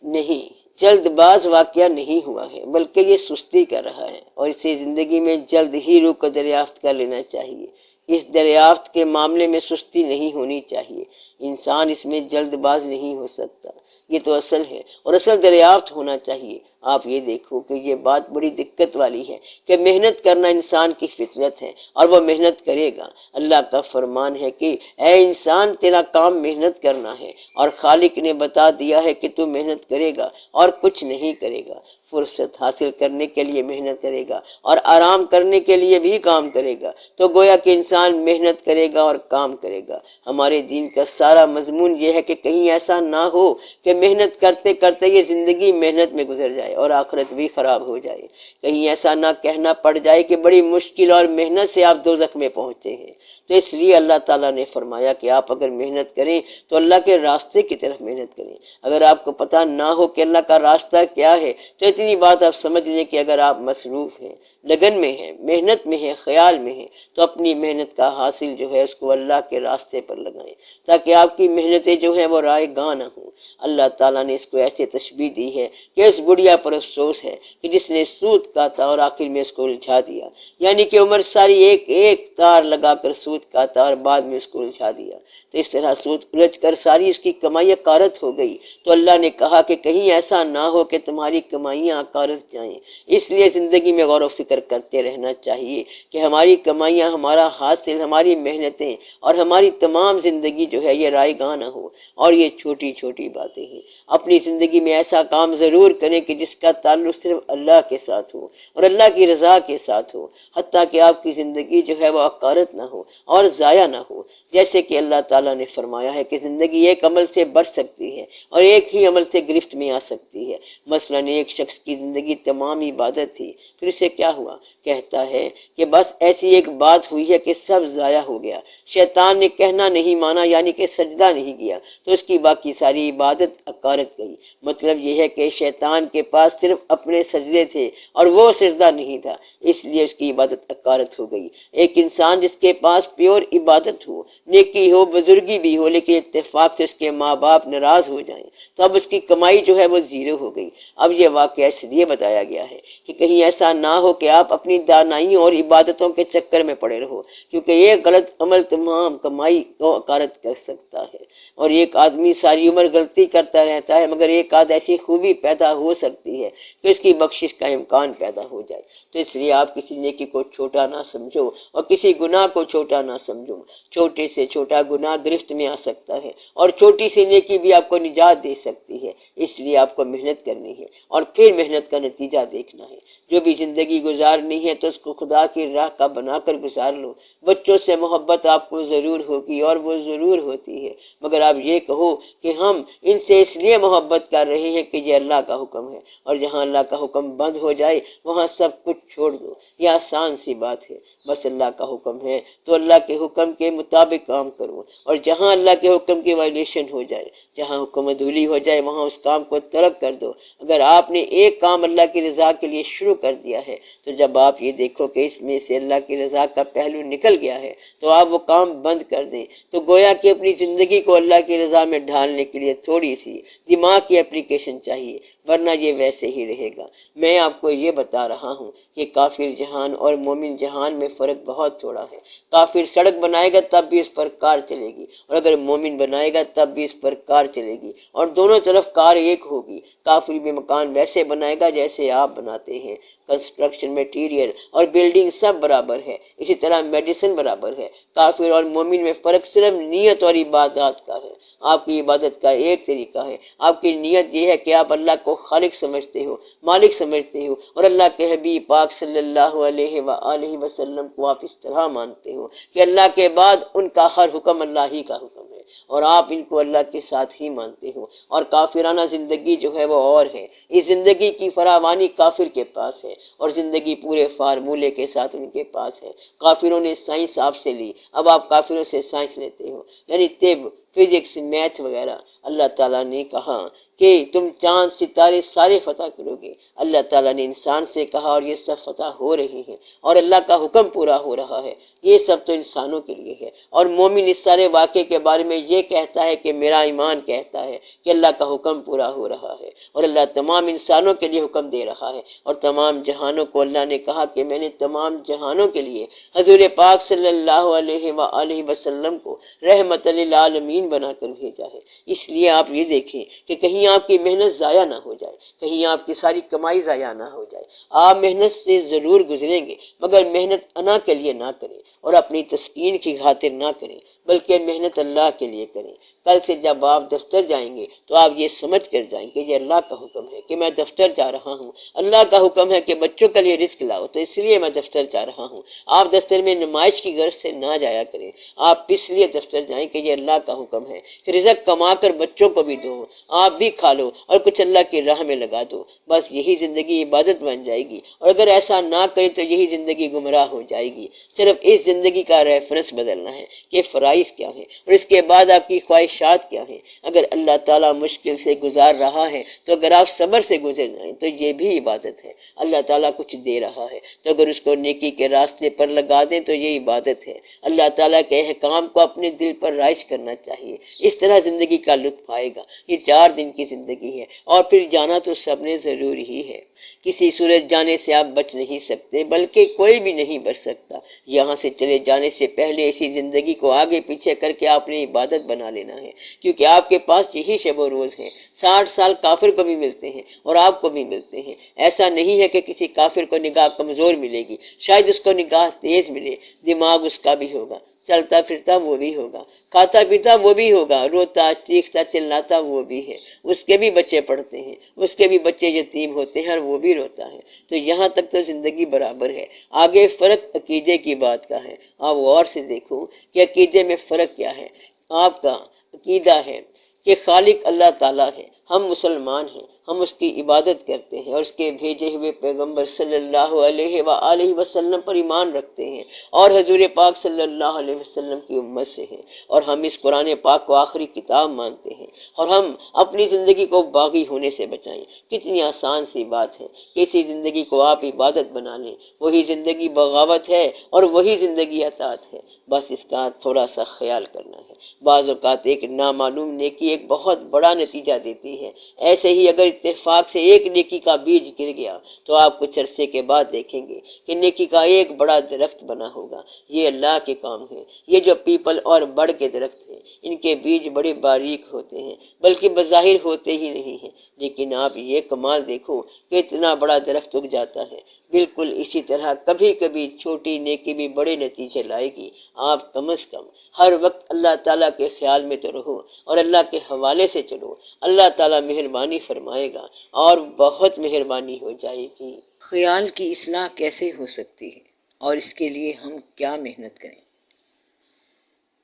نہیں، جلد باز واقعہ نہیں ہوا ہے، بلکہ یہ سستی کر رہا ہے، اور اسے زندگی میں جلد ہی روح کو دریافت کر لینا چاہیے۔ اس دریافت کے معاملے میں سستی نہیں ہونی چاہیے۔ انسان اس میں جلد باز نہیں ہو سکتا، یہ تو اصل ہے، اور اصل دریافت ہونا چاہیے۔ آپ یہ دیکھو کہ یہ بات بڑی دقت والی ہے کہ محنت کرنا انسان کی فطرت ہے اور وہ محنت کرے گا۔ اللہ کا فرمان ہے کہ اے انسان تیرا کام محنت کرنا ہے، اور خالق نے بتا دیا ہے کہ تو محنت کرے گا اور کچھ نہیں کرے گا۔ فرصت حاصل کرنے کے لیے محنت کرے گا اور آرام کرنے کے لیے بھی کام کرے گا، تو گویا کہ انسان محنت کرے گا اور کام کرے گا۔ ہمارے دین کا سارا مضمون یہ ہے کہ کہیں ایسا نہ ہو کہ محنت کرتے کرتے یہ زندگی محنت میں گزر جائے اور آخرت بھی خراب ہو جائے۔ کہیں ایسا نہ کہنا پڑ جائے کہ بڑی مشکل اور محنت سے آپ دوزخ میں پہنچے ہیں۔ تو اس لیے اللہ تعالیٰ نے فرمایا کہ آپ اگر محنت کریں تو اللہ کے راستے کی طرف محنت کریں۔ اگر آپ کو پتہ نہ ہو کہ اللہ کا راستہ کیا ہے تو اتنی بات آپ سمجھ لیں کہ اگر آپ مصروف ہیں، لگن میں ہیں، محنت میں ہیں، خیال میں ہیں، تو اپنی محنت کا حاصل جو ہے اس کو اللہ کے راستے پر لگائیں، تاکہ آپ کی محنتیں جو ہیں وہ رائے گاہ نہ ہوں۔ اللہ تعالیٰ نے اس کو ایسے تشبیہ دی ہے کہ اس بڑھیا پر افسوس ہے کہ جس نے سود کاتا اور آخر میں اس کو الجھا دیا، یعنی کہ عمر ساری ایک تار لگا کر سود کاتا اور بعد میں اس کو الجھا دیا، تو اس طرح سود الجھ کر ساری اس کی کمائی غارت ہو گئی۔ تو اللہ نے کہا کہ کہیں ایسا نہ ہو کہ تمہاری کمائیاں غارت جائیں۔ اس لیے زندگی میں غور و فکر کرتے رہنا چاہیے کہ ہماری کمائیاں، ہمارا حاصل، ہماری محنتیں اور ہماری تمام زندگی جو ہے یہ رائے گاہ نہ ہو، اور یہ چھوٹی چھوٹی باتیں ہیں۔ اپنی زندگی میں ایسا کام ضرور کریں کہ جس کا تعلق صرف اللہ کے ساتھ ہو اور اللہ کی رضا کے ساتھ ہو، حتیٰ کہ آپ کی زندگی جو ہے وہ غارت نہ ہو اور ضائع نہ ہو۔ جیسے کہ اللہ تعالیٰ نے فرمایا ہے کہ زندگی ایک عمل سے بڑھ سکتی ہے اور ایک ہی عمل سے گرفت میں آ سکتی ہے۔ مثلا ایک شخص کی زندگی تمام عبادت تھی، پھر اسے کیا ہوا؟ کہتا ہے کہ بس ایسی ایک بات ہوئی ہے کہ سب ضائع ہو گیا، شیطان نے کہنا نہیں مانا یعنی کہ سجدہ نہیں کیا تو اس کی باقی ساری عبادت اکارت گئی۔ مطلب یہ ہے کہ شیطان کے پاس صرف اپنے سجدے تھے اور وہ سجدہ نہیں تھا، اس لیے اس کی عبادت اکارت ہو گئی۔ ایک انسان جس کے پاس پیور عبادت ہو، نیکی ہو، بزرگی بھی ہو، لیکن اتفاق سے اس کے ماں باپ ناراض ہو جائیں تو اب اس کی کمائی جو ہے وہ زیرو ہو گئی۔ اب یہ واقعہ اس لیے بتایا گیا ہے کہ کہیں ایسا نہ ہو کہ آپ اپنی دانائی اور عبادتوں کے چکر میں پڑے رہو، کیونکہ یہ غلط عمل تمام کمائی کو اکارت کر سکتا ہے۔ اور ایک آدمی ساری عمر غلطی کرتا رہتا ہے مگر ایک آدھ ایسی خوبی پیدا ہو سکتی ہے کہ اس کی بخشش کا امکان پیدا ہو جائے۔ تو اس لیے آپ کسی نیکی کو چھوٹا نہ سمجھو اور کسی گناہ کو چھوٹا نہ سمجھو۔ چھوٹے سے چھوٹا گناہ گرفت میں آ سکتا ہے اور چھوٹی سی نیکی بھی آپ کو نجات دے سکتی ہے، اس لیے آپ کو محنت کرنی ہے اور پھر محنت کا نتیجہ دیکھنا ہے۔ جو بھی زندگی گزارنی ہے تو اس کو خدا کی راہ کا بنا کر گزار لو۔ بچوں سے محبت آپ کو ضرور ہوگی اور وہ ضرور ہوتی ہے، مگر آپ یہ کہو کہ ہم ان سے اس لیے محبت کر رہے ہیں کہ یہ اللہ کا حکم ہے، اور جہاں اللہ کا حکم بند ہو جائے وہاں سب کچھ چھوڑ دو۔ یہ آسان سی بات ہے، بس اللہ کا حکم ہے تو اللہ کے حکم کے مطابق کام کرو، اور جہاں اللہ کے حکم کی وائلیشن ہو جائے، جہاں حکم عدولی ہو جائے وہاں اس کام کو ترک کر دو۔ اگر آپ نے ایک کام اللہ کی رضا کے لیے شروع کر دیا ہے تو جب آپ یہ دیکھو کہ اس میں سے اللہ کی رضا کا پہلو نکل گیا ہے تو آپ وہ کام بند کر دیں۔ تو گویا کہ اپنی زندگی کو اللہ کی رضا میں ڈھالنے کے لیے تھوڑی سی دماغ کی اپلیکیشن چاہیے، ورنہ یہ ویسے ہی رہے گا۔ میں آپ کو یہ بتا رہا ہوں کہ کافر جہان اور مومن جہان میں فرق بہت تھوڑا ہے۔ کافر سڑک بنائے گا تب بھی اس پر کار چلے گی، اور اگر مومن بنائے گا تب بھی اس پر کار چلے گی، اور دونوں طرف کار ایک ہوگی۔ کافر بھی مکان ویسے بنائے گا جیسے آپ بناتے ہیں، کنسٹرکشن میٹیریل اور بلڈنگ سب برابر ہے، اسی طرح میڈیسن برابر ہے۔ کافر اور مومن میں فرق صرف نیت اور عبادات کا ہے۔ آپ کی عبادت کا ایک طریقہ ہے، آپ کی نیت یہ ہے کہ آپ اللہ کو خالق سمجھتے ہو، مالک سمجھتے ہو، اور اللہ کے حبیب پاک صلی اللہ علیہ وآلہ وسلم کو آپ اس طرح مانتے ہو کہ اللہ کے بعد ان کا ہر حکم اللہ ہی کا حکم ہے، اور آپ ان کو اللہ کے ساتھ ہی مانتے ہو۔ اور کافرانہ زندگی جو ہے وہ اور ہے، اس زندگی کی فراوانی کافر کے پاس ہے اور زندگی پورے فارمولے کے ساتھ ان کے پاس ہے۔ کافروں نے سائنس آپ سے لی، اب آپ کافروں سے سائنس لیتے ہو، یعنی طب، فزکس، میتھ وغیرہ۔ اللہ تعالیٰ نے کہا کہ تم چاند ستارے سارے فتح کرو گے۔ اللہ تعالیٰ نے انسان سے کہا اور یہ سب فتح ہو رہے ہیں اور اللہ کا حکم پورا ہو رہا ہے۔ یہ سب تو انسانوں کے لیے ہے، اور مومن اس سارے واقعے کے بارے میں یہ کہتا ہے کہ میرا ایمان کہتا ہے کہ اللہ کا حکم پورا ہو رہا ہے اور اللہ تمام انسانوں کے لیے حکم دے رہا ہے، اور تمام جہانوں کو اللہ نے کہا کہ میں نے تمام جہانوں کے لیے حضور پاک صلی اللہ علیہ وآلہ وسلم کو رحمت للعالمین بنا کر بھیجا ہے۔ اس لیے آپ یہ دیکھیں کہ کہیں آپ کی محنت ضائع نہ ہو جائے، کہیں آپ کی ساری کمائی ضائع نہ ہو جائے۔ آپ محنت سے ضرور گزریں گے مگر محنت انا کے لیے نہ کریں اور اپنی تسکین کی خاطر نہ کریں، بلکہ محنت اللہ کے لیے کریں۔ کل سے جب آپ دفتر جائیں گے تو آپ یہ سمجھ کر جائیں کہ یہ اللہ کا حکم ہے کہ میں دفتر جا رہا ہوں، اللہ کا حکم ہے کہ بچوں کے لیے رزق لاؤ تو اس لیے میں دفتر جا رہا ہوں۔ آپ دفتر میں نمائش کی غرض سے نہ جایا کریں، آپ اس لیے دفتر جائیں کہ یہ اللہ کا حکم ہے کہ رزق کما کر بچوں کو بھی دو، آپ بھی کھا لو اور کچھ اللہ کی راہ میں لگا دو۔ بس یہی زندگی عبادت بن جائے گی، اور اگر ایسا نہ کریں تو یہی زندگی گمراہ ہو جائے گی۔ صرف اس زندگی کا ریفرنس بدلنا ہے کہ فرائض کیا ہے اور اس کے بعد آپ کی خواہشات کیا ہیں۔ اگر اللہ تعالیٰ مشکل سے گزار رہا ہے تو اگر آپ صبر سے گزر جائیں تو یہ بھی عبادت ہے۔ اللہ تعالیٰ کچھ دے رہا ہے تو اگر اس کو نیکی کے راستے پر لگا دیں تو یہ عبادت ہے۔ اللہ تعالیٰ کے احکام کو اپنے دل پر رائج کرنا چاہیے، اس طرح زندگی کا لطف آئے گا۔ یہ 4 دن کی زندگی ہے اور پھر جانا تو سب نے ضرور ہی ہے۔ کسی صورت جانے سے آپ بچ نہیں سکتے، بلکہ کوئی بھی نہیں بچ سکتا۔ یہاں سے چلے جانے سے پہلے اسی زندگی کو آگے پیچھے کر کے آپ نے عبادت بنا لینا ہے، کیونکہ آپ کے پاس یہی شب و روز ہیں۔ 60 سال کافر کو بھی ملتے ہیں اور آپ کو بھی ملتے ہیں۔ ایسا نہیں ہے کہ کسی کافر کو نگاہ کمزور ملے گی، شاید اس کو نگاہ تیز ملے، دماغ اس کا بھی ہوگا۔ چلتا پھرتا وہ بھی ہوگا، کھاتا پیتا وہ بھی ہوگا، روتا چیختا چلاتا وہ بھی ہے، اس کے بھی بچے پڑھتے ہیں، اس کے بھی بچے یتیم ہوتے ہیں اور وہ بھی روتا ہے۔ تو یہاں تک تو زندگی برابر ہے۔ آگے فرق عقیدے کی بات کا ہے۔ آپ غور سے دیکھو کہ عقیدے میں فرق کیا ہے۔ آپ کا عقیدہ ہے کہ خالق اللہ تعالیٰ ہے، ہم مسلمان ہیں، ہم اس کی عبادت کرتے ہیں اور اس کے بھیجے ہوئے پیغمبر صلی اللہ علیہ وآلہ وسلم پر ایمان رکھتے ہیں اور حضور پاک صلی اللہ علیہ وسلم کی امت سے ہیں، اور ہم اس قرآن پاک کو آخری کتاب مانتے ہیں، اور ہم اپنی زندگی کو باغی ہونے سے بچائیں۔ کتنی آسان سی بات ہے کہ اسی زندگی کو آپ عبادت بنا لیں۔ وہی زندگی بغاوت ہے اور وہی زندگی اطاعت ہے، بس اس کا تھوڑا سا خیال کرنا ہے۔ بعض اوقات ایک نامعلوم نیکی ایک بہت بڑا نتیجہ دیتی ہے۔ ایسے ہی اگر اتفاق سے ایک نیکی کا بیج گر گیا تو آپ کچھ عرصے کے بعد دیکھیں گے کہ نیکی کا ایک بڑا درخت بنا ہوگا۔ یہ اللہ کے کام ہے۔ یہ جو پیپل اور بڑ کے درخت ہیں، ان کے بیج بڑے باریک ہوتے ہیں، بلکہ بظاہر ہوتے ہی نہیں ہیں، لیکن آپ یہ کمال دیکھو کہ اتنا بڑا درخت اگ جاتا ہے۔ بالکل اسی طرح کبھی کبھی چھوٹی نیکی بھی بڑے نتیجے لائے گی۔ آپ کم از کم ہر وقت اللہ تعالیٰ کے خیال میں تو رہو اور اللہ کے حوالے سے چلو۔ اللہ تعالیٰ مہربانی فرمائے گا اور بہت مہربانی ہو جائے گی۔ خیال کی اصلاح کیسے ہو سکتی ہے اور اس کے لیے ہم کیا محنت کریں؟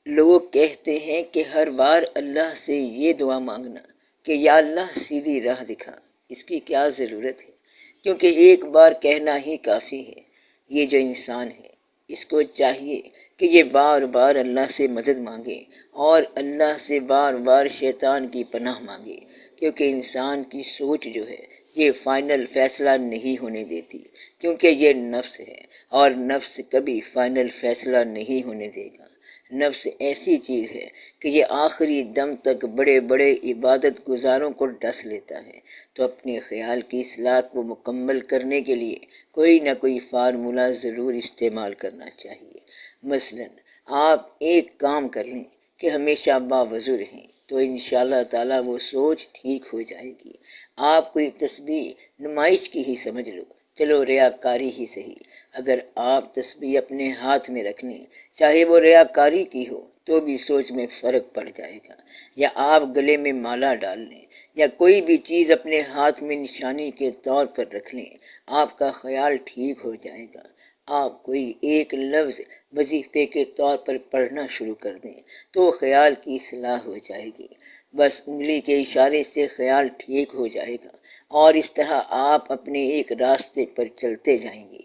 لوگ کہتے ہیں کہ ہر بار اللہ سے یہ دعا مانگنا کہ یا اللہ سیدھی راہ دکھا، اس کی کیا ضرورت ہے؟ کیونکہ ایک بار کہنا ہی کافی ہے۔ یہ جو انسان ہے اس کو چاہیے کہ یہ بار بار اللہ سے مدد مانگے اور اللہ سے بار بار شیطان کی پناہ مانگے، کیونکہ انسان کی سوچ جو ہے یہ فائنل فیصلہ نہیں ہونے دیتی، کیونکہ یہ نفس ہے اور نفس کبھی فائنل فیصلہ نہیں ہونے دے گا۔ نفس ایسی چیز ہے کہ یہ آخری دم تک بڑے بڑے عبادت گزاروں کو ڈس لیتا ہے۔ تو اپنے خیال کی اصلاح کو مکمل کرنے کے لیے کوئی نہ کوئی فارمولہ ضرور استعمال کرنا چاہیے۔ مثلا آپ ایک کام کر لیں کہ ہمیشہ باوضو رہیں تو انشاءاللہ تعالیٰ وہ سوچ ٹھیک ہو جائے گی۔ آپ کوئی تسبیح نمائش کی ہی سمجھ لو، چلو ریاکاری ہی صحیح، اگر آپ تسبیح اپنے ہاتھ میں رکھ لیں چاہے وہ ریاکاری کی ہو تو بھی سوچ میں فرق پڑ جائے گا، یا آپ گلے میں مالا ڈال لیں یا کوئی بھی چیز اپنے ہاتھ میں نشانی کے طور پر رکھ لیں، آپ کا خیال ٹھیک ہو جائے گا۔ آپ کوئی ایک لفظ وظیفے کے طور پر پڑھنا شروع کر دیں تو خیال کی اصلاح ہو جائے گی، بس انگلی کے اشارے سے خیال ٹھیک ہو جائے گا، اور اس طرح آپ اپنے ایک راستے پر چلتے جائیں گے۔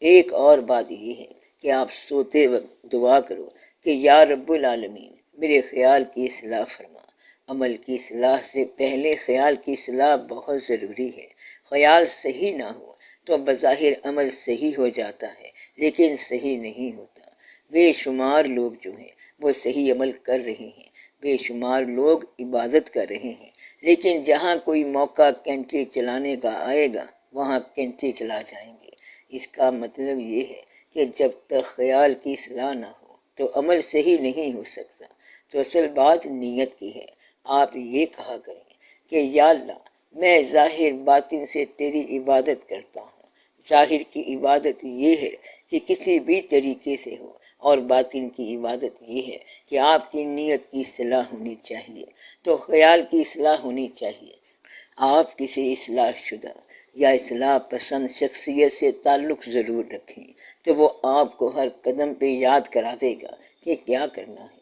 ایک اور بات یہ ہے کہ آپ سوتے وقت دعا کرو کہ یا رب العالمین میرے خیال کی اصلاح فرما۔ عمل کی اصلاح سے پہلے خیال کی اصلاح بہت ضروری ہے۔ خیال صحیح نہ ہو تو بظاہر عمل صحیح ہو جاتا ہے لیکن صحیح نہیں ہوتا۔ بے شمار لوگ جو ہیں وہ صحیح عمل کر رہے ہیں، بے شمار لوگ عبادت کر رہے ہیں، لیکن جہاں کوئی موقع کینچی چلانے کا آئے گا وہاں کینچی چلا جائیں گے۔ اس کا مطلب یہ ہے کہ جب تک خیال کی اصلاح نہ ہو تو عمل صحیح نہیں ہو سکتا۔ تو اصل بات نیت کی ہے۔ آپ یہ کہا کریں کہ یا اللہ میں ظاہر باطن سے تیری عبادت کرتا ہوں۔ ظاہر کی عبادت یہ ہے کہ کسی بھی طریقے سے ہو، اور باطن کی عبادت یہ ہے کہ آپ کی نیت کی اصلاح ہونی چاہیے، تو خیال کی اصلاح ہونی چاہیے۔ آپ کسی اصلاح شدہ یا اصلاح پسند شخصیت سے تعلق ضرور رکھیں تو وہ آپ کو ہر قدم پہ یاد کرا دے گا کہ کیا کرنا ہے۔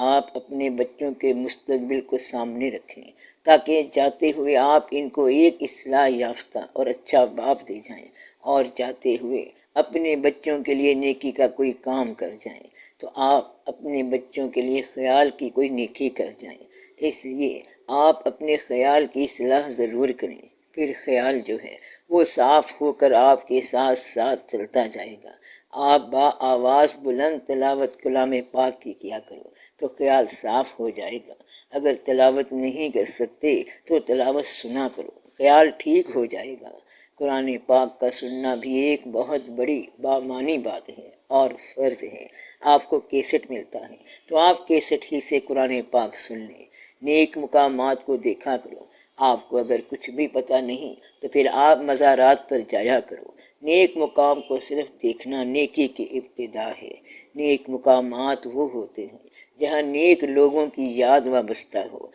آپ اپنے بچوں کے مستقبل کو سامنے رکھیں تاکہ جاتے ہوئے آپ ان کو ایک اصلاح یافتہ اور اچھا باپ دے جائیں، اور جاتے ہوئے اپنے بچوں کے لیے نیکی کا کوئی کام کر جائیں، تو آپ اپنے بچوں کے لیے خیال کی کوئی نیکی کر جائیں۔ اس لیے آپ اپنے خیال کی اصلاح ضرور کریں، پھر خیال جو ہے وہ صاف ہو کر آپ کے ساتھ ساتھ چلتا جائے گا۔ آپ با آواز بلند تلاوت کلام پاک کی کیا کرو تو خیال صاف ہو جائے گا۔ اگر تلاوت نہیں کر سکتے تو تلاوت سنا کرو، خیال ٹھیک ہو جائے گا۔ قرآن پاک کا سننا بھی ایک بہت بڑی بامانی بات ہے اور فرض ہے۔ آپ کو کیسٹ ملتا ہے تو آپ کیسٹ ہی سے قرآن پاک سن لیں۔ نیک مقامات کو دیکھا کرو۔ آپ کو اگر کچھ بھی پتہ نہیں تو پھر آپ مزارات پر جایا کرو۔ نیک مقام کو صرف دیکھنا نیکی کی ابتدا ہے۔ نیک مقامات وہ ہوتے ہیں جہاں نیک لوگوں کی یاد وابستہ ہو،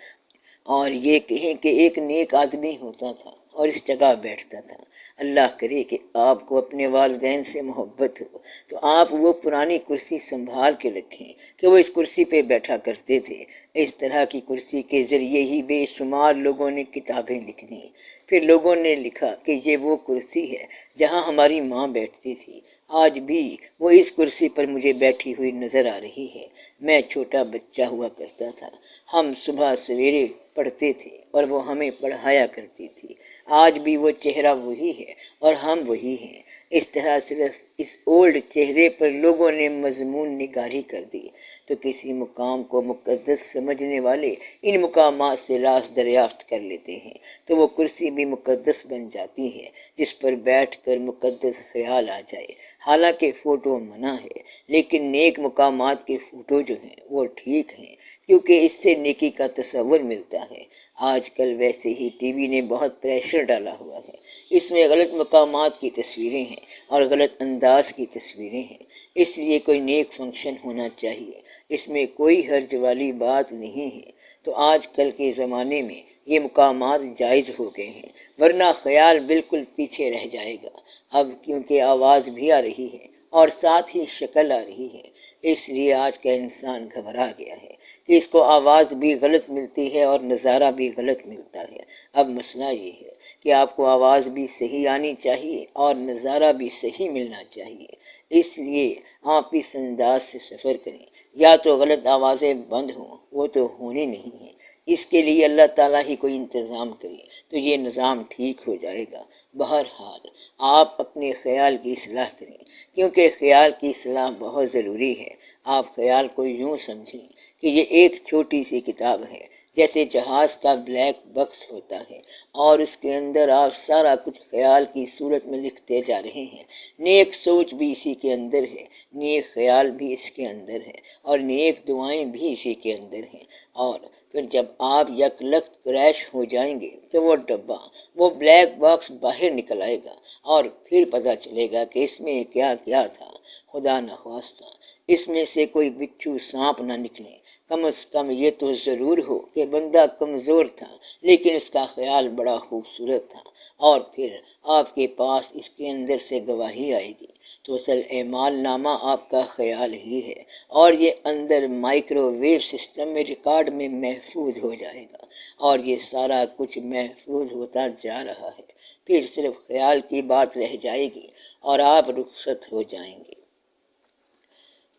اور یہ کہیں کہ ایک نیک آدمی ہوتا تھا اور اس جگہ بیٹھتا تھا۔ اللہ کرے کہ آپ کو اپنے والدین سے محبت ہو تو آپ وہ پرانی کرسی سنبھال کے رکھیں کہ وہ اس کرسی پہ بیٹھا کرتے تھے۔ اس طرح کی کرسی کے ذریعے ہی بے شمار لوگوں نے کتابیں لکھ دیں۔ پھر لوگوں نے لکھا کہ یہ وہ کرسی ہے جہاں ہماری ماں بیٹھتی تھی، آج بھی وہ اس کرسی پر مجھے بیٹھی ہوئی نظر آ رہی ہے۔ میں چھوٹا بچہ ہوا کرتا تھا، ہم صبح سویرے پڑھتے تھے اور وہ ہمیں پڑھایا کرتی تھی۔ آج بھی وہ چہرہ وہی ہے اور ہم وہی ہیں۔ اس طرح صرف اس اولڈ چہرے پر لوگوں نے مضمون نگاری کر دی، تو کسی مقام کو مقدس سمجھنے والے ان مقامات سے راز دریافت کر لیتے ہیں، تو وہ کرسی بھی مقدس بن جاتی ہے جس پر بیٹھ کر مقدس خیال آ جائے۔ حالانکہ فوٹو منع ہے، لیکن نیک مقامات کے فوٹو جو ہیں وہ ٹھیک ہیں، کیونکہ اس سے نیکی کا تصور ملتا ہے۔ آج کل ویسے ہی ٹی وی نے بہت پریشر ڈالا ہوا ہے، اس میں غلط مقامات کی تصویریں ہیں اور غلط انداز کی تصویریں ہیں۔ اس لیے کوئی نیک فنکشن ہونا چاہیے، اس میں کوئی حرج والی بات نہیں ہے۔ تو آج کل کے زمانے میں یہ مقامات جائز ہو گئے ہیں، ورنہ خیال بالکل پیچھے رہ جائے گا۔ اب کیونکہ آواز بھی آ رہی ہے اور ساتھ ہی شکل آ رہی ہے، اس لیے آج کا انسان گھبرا گیا ہے کہ اس کو آواز بھی غلط ملتی ہے اور نظارہ بھی غلط ملتا ہے۔ اب مسئلہ یہ ہے کہ آپ کو آواز بھی صحیح آنی چاہیے اور نظارہ بھی صحیح ملنا چاہیے۔ اس لیے آپ اس انداز سے سفر کریں، یا تو غلط آوازیں بند ہوں، وہ تو ہونی نہیں ہے، اس کے لیے اللہ تعالیٰ ہی کوئی انتظام کرے تو یہ نظام ٹھیک ہو جائے گا۔ بہرحال آپ اپنے خیال کی اصلاح کریں، کیونکہ خیال کی اصلاح بہت ضروری ہے۔ آپ خیال کو یوں سمجھیں کہ یہ ایک چھوٹی سی کتاب ہے، جیسے جہاز کا بلیک باکس ہوتا ہے، اور اس کے اندر آپ سارا کچھ خیال کی صورت میں لکھتے جا رہے ہیں۔ نیک سوچ بھی اسی کے اندر ہے، نیک خیال بھی اس کے اندر ہے، اور نیک دعائیں بھی اسی کے اندر ہیں۔ اور پھر جب آپ یک لخت کریش ہو جائیں گے تو وہ ڈبہ، وہ بلیک باکس باہر نکل آئے گا، اور پھر پتہ چلے گا کہ اس میں کیا کیا تھا۔ خدا نخواستہ اس میں سے کوئی بچھو سانپ نہ نکلے، کم از کم یہ تو ضرور ہو کہ بندہ کمزور تھا لیکن اس کا خیال بڑا خوبصورت تھا، اور پھر آپ کے پاس اس کے اندر سے گواہی آئے گی۔ تو اصل اعمال نامہ آپ کا خیال ہی ہے، اور یہ اندر مائکرو ویو سسٹم میں ریکارڈ میں محفوظ ہو جائے گا، اور یہ سارا کچھ محفوظ ہوتا جا رہا ہے۔ پھر صرف خیال کی بات رہ جائے گی اور آپ رخصت ہو جائیں گے۔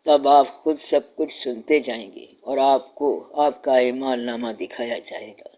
تب آپ خود سب کچھ سنتے جائیں گے اور آپ کو آپ کا اعمال نامہ دکھایا جائے گا۔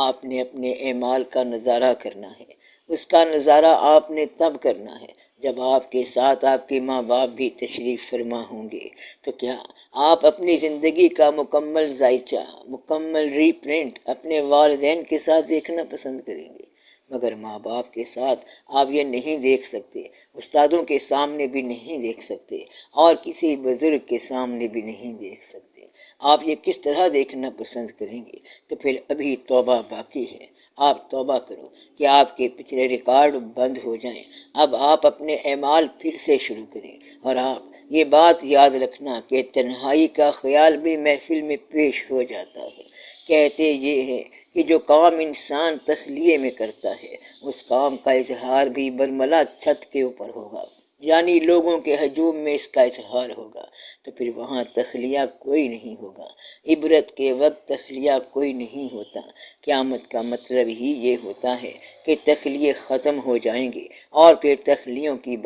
آپ نے اپنے اعمال کا نظارہ کرنا ہے، اس کا نظارہ آپ نے تب کرنا ہے جب آپ کے ساتھ آپ کے ماں باپ بھی تشریف فرما ہوں گے۔ تو کیا آپ اپنی زندگی کا مکمل ذائچہ، مکمل ری پرنٹ اپنے والدین کے ساتھ دیکھنا پسند کریں گے؟ مگر ماں باپ کے ساتھ آپ یہ نہیں دیکھ سکتے، استادوں کے سامنے بھی نہیں دیکھ سکتے، اور کسی بزرگ کے سامنے بھی نہیں دیکھ سکتے۔ آپ یہ کس طرح دیکھنا پسند کریں گے؟ تو پھر ابھی توبہ باقی ہے۔ آپ توبہ کرو کہ آپ کے پچھلے ریکارڈ بند ہو جائیں۔ اب آپ اپنے اعمال پھر سے شروع کریں، اور آپ یہ بات یاد رکھنا کہ تنہائی کا خیال بھی محفل میں پیش ہو جاتا ہے۔ کہتے یہ ہے کہ جو کام انسان تخلیے میں کرتا ہے اس کام کا اظہار بھی برملا چھت کے اوپر ہوگا، یعنی لوگوں کے ہجوم میں اس کا اظہار ہوگا، تو پھر وہاں تخلیہ کوئی نہیں ہوگا۔ عبرت کے وقت تخلیہ کوئی نہیں ہوتا۔ قیامت کا مطلب ہی یہ ہوتا ہے کہ تخلیے ختم ہو جائیں گے، اور پھر تخلیوں کی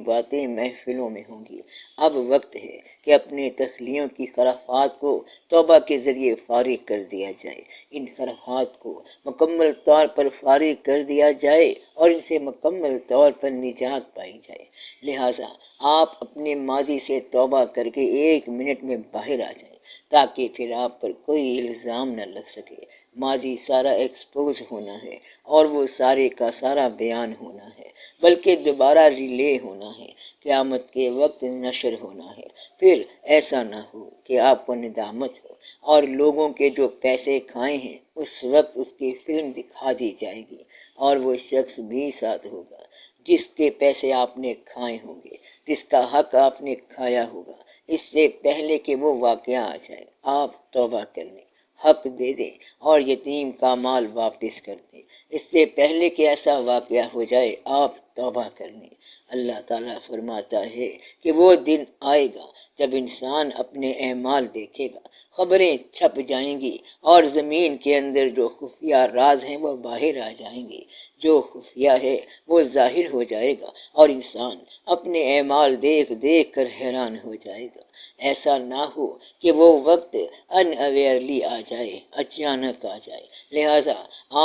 باتیں محفلوں میں ہوں گی۔ اب وقت ہے کہ اپنے تخلیوں کی خرافات کو توبہ کے ذریعے فارغ کر دیا جائے، ان خرافات کو مکمل طور پر فارغ کر دیا جائے اور ان سے مکمل طور پر نجات پائی جائے۔ لہٰذا آپ اپنے ماضی سے توبہ کر کے 1 منٹ میں باہر آ جائیں، تاکہ پھر آپ پر کوئی الزام نہ لگ سکے۔ ماضی سارا ایکسپوز ہونا ہے، اور وہ سارے کا سارا بیان ہونا ہے، بلکہ دوبارہ ریلے ہونا ہے، قیامت کے وقت نشر ہونا ہے۔ پھر ایسا نہ ہو کہ آپ کو ندامت ہو، اور لوگوں کے جو پیسے کھائے ہیں اس وقت اس کی فلم دکھا دی جائے گی، اور وہ شخص بھی ساتھ ہوگا جس کے پیسے آپ نے کھائے ہوں گے، جس کا حق آپ نے کھایا ہوگا، اس سے پہلے کہ وہ واقعہ آ جائے آپ توبہ کر لیں، حق دے دیں اور یتیم کا مال واپس کر دیں۔ اس سے پہلے کہ ایسا واقعہ ہو جائے آپ توبہ کر لیں۔ اللہ تعالیٰ فرماتا ہے کہ وہ دن آئے گا جب انسان اپنے اعمال دیکھے گا، خبریں چھپ جائیں گی اور زمین کے اندر جو خفیہ راز ہیں وہ باہر آ جائیں گے، جو خفیہ ہے وہ ظاہر ہو جائے گا اور انسان اپنے اعمال دیکھ دیکھ کر حیران ہو جائے گا۔ ایسا نہ ہو کہ وہ وقت ان اویئرلی آ جائے، اچانک آ جائے، لہذا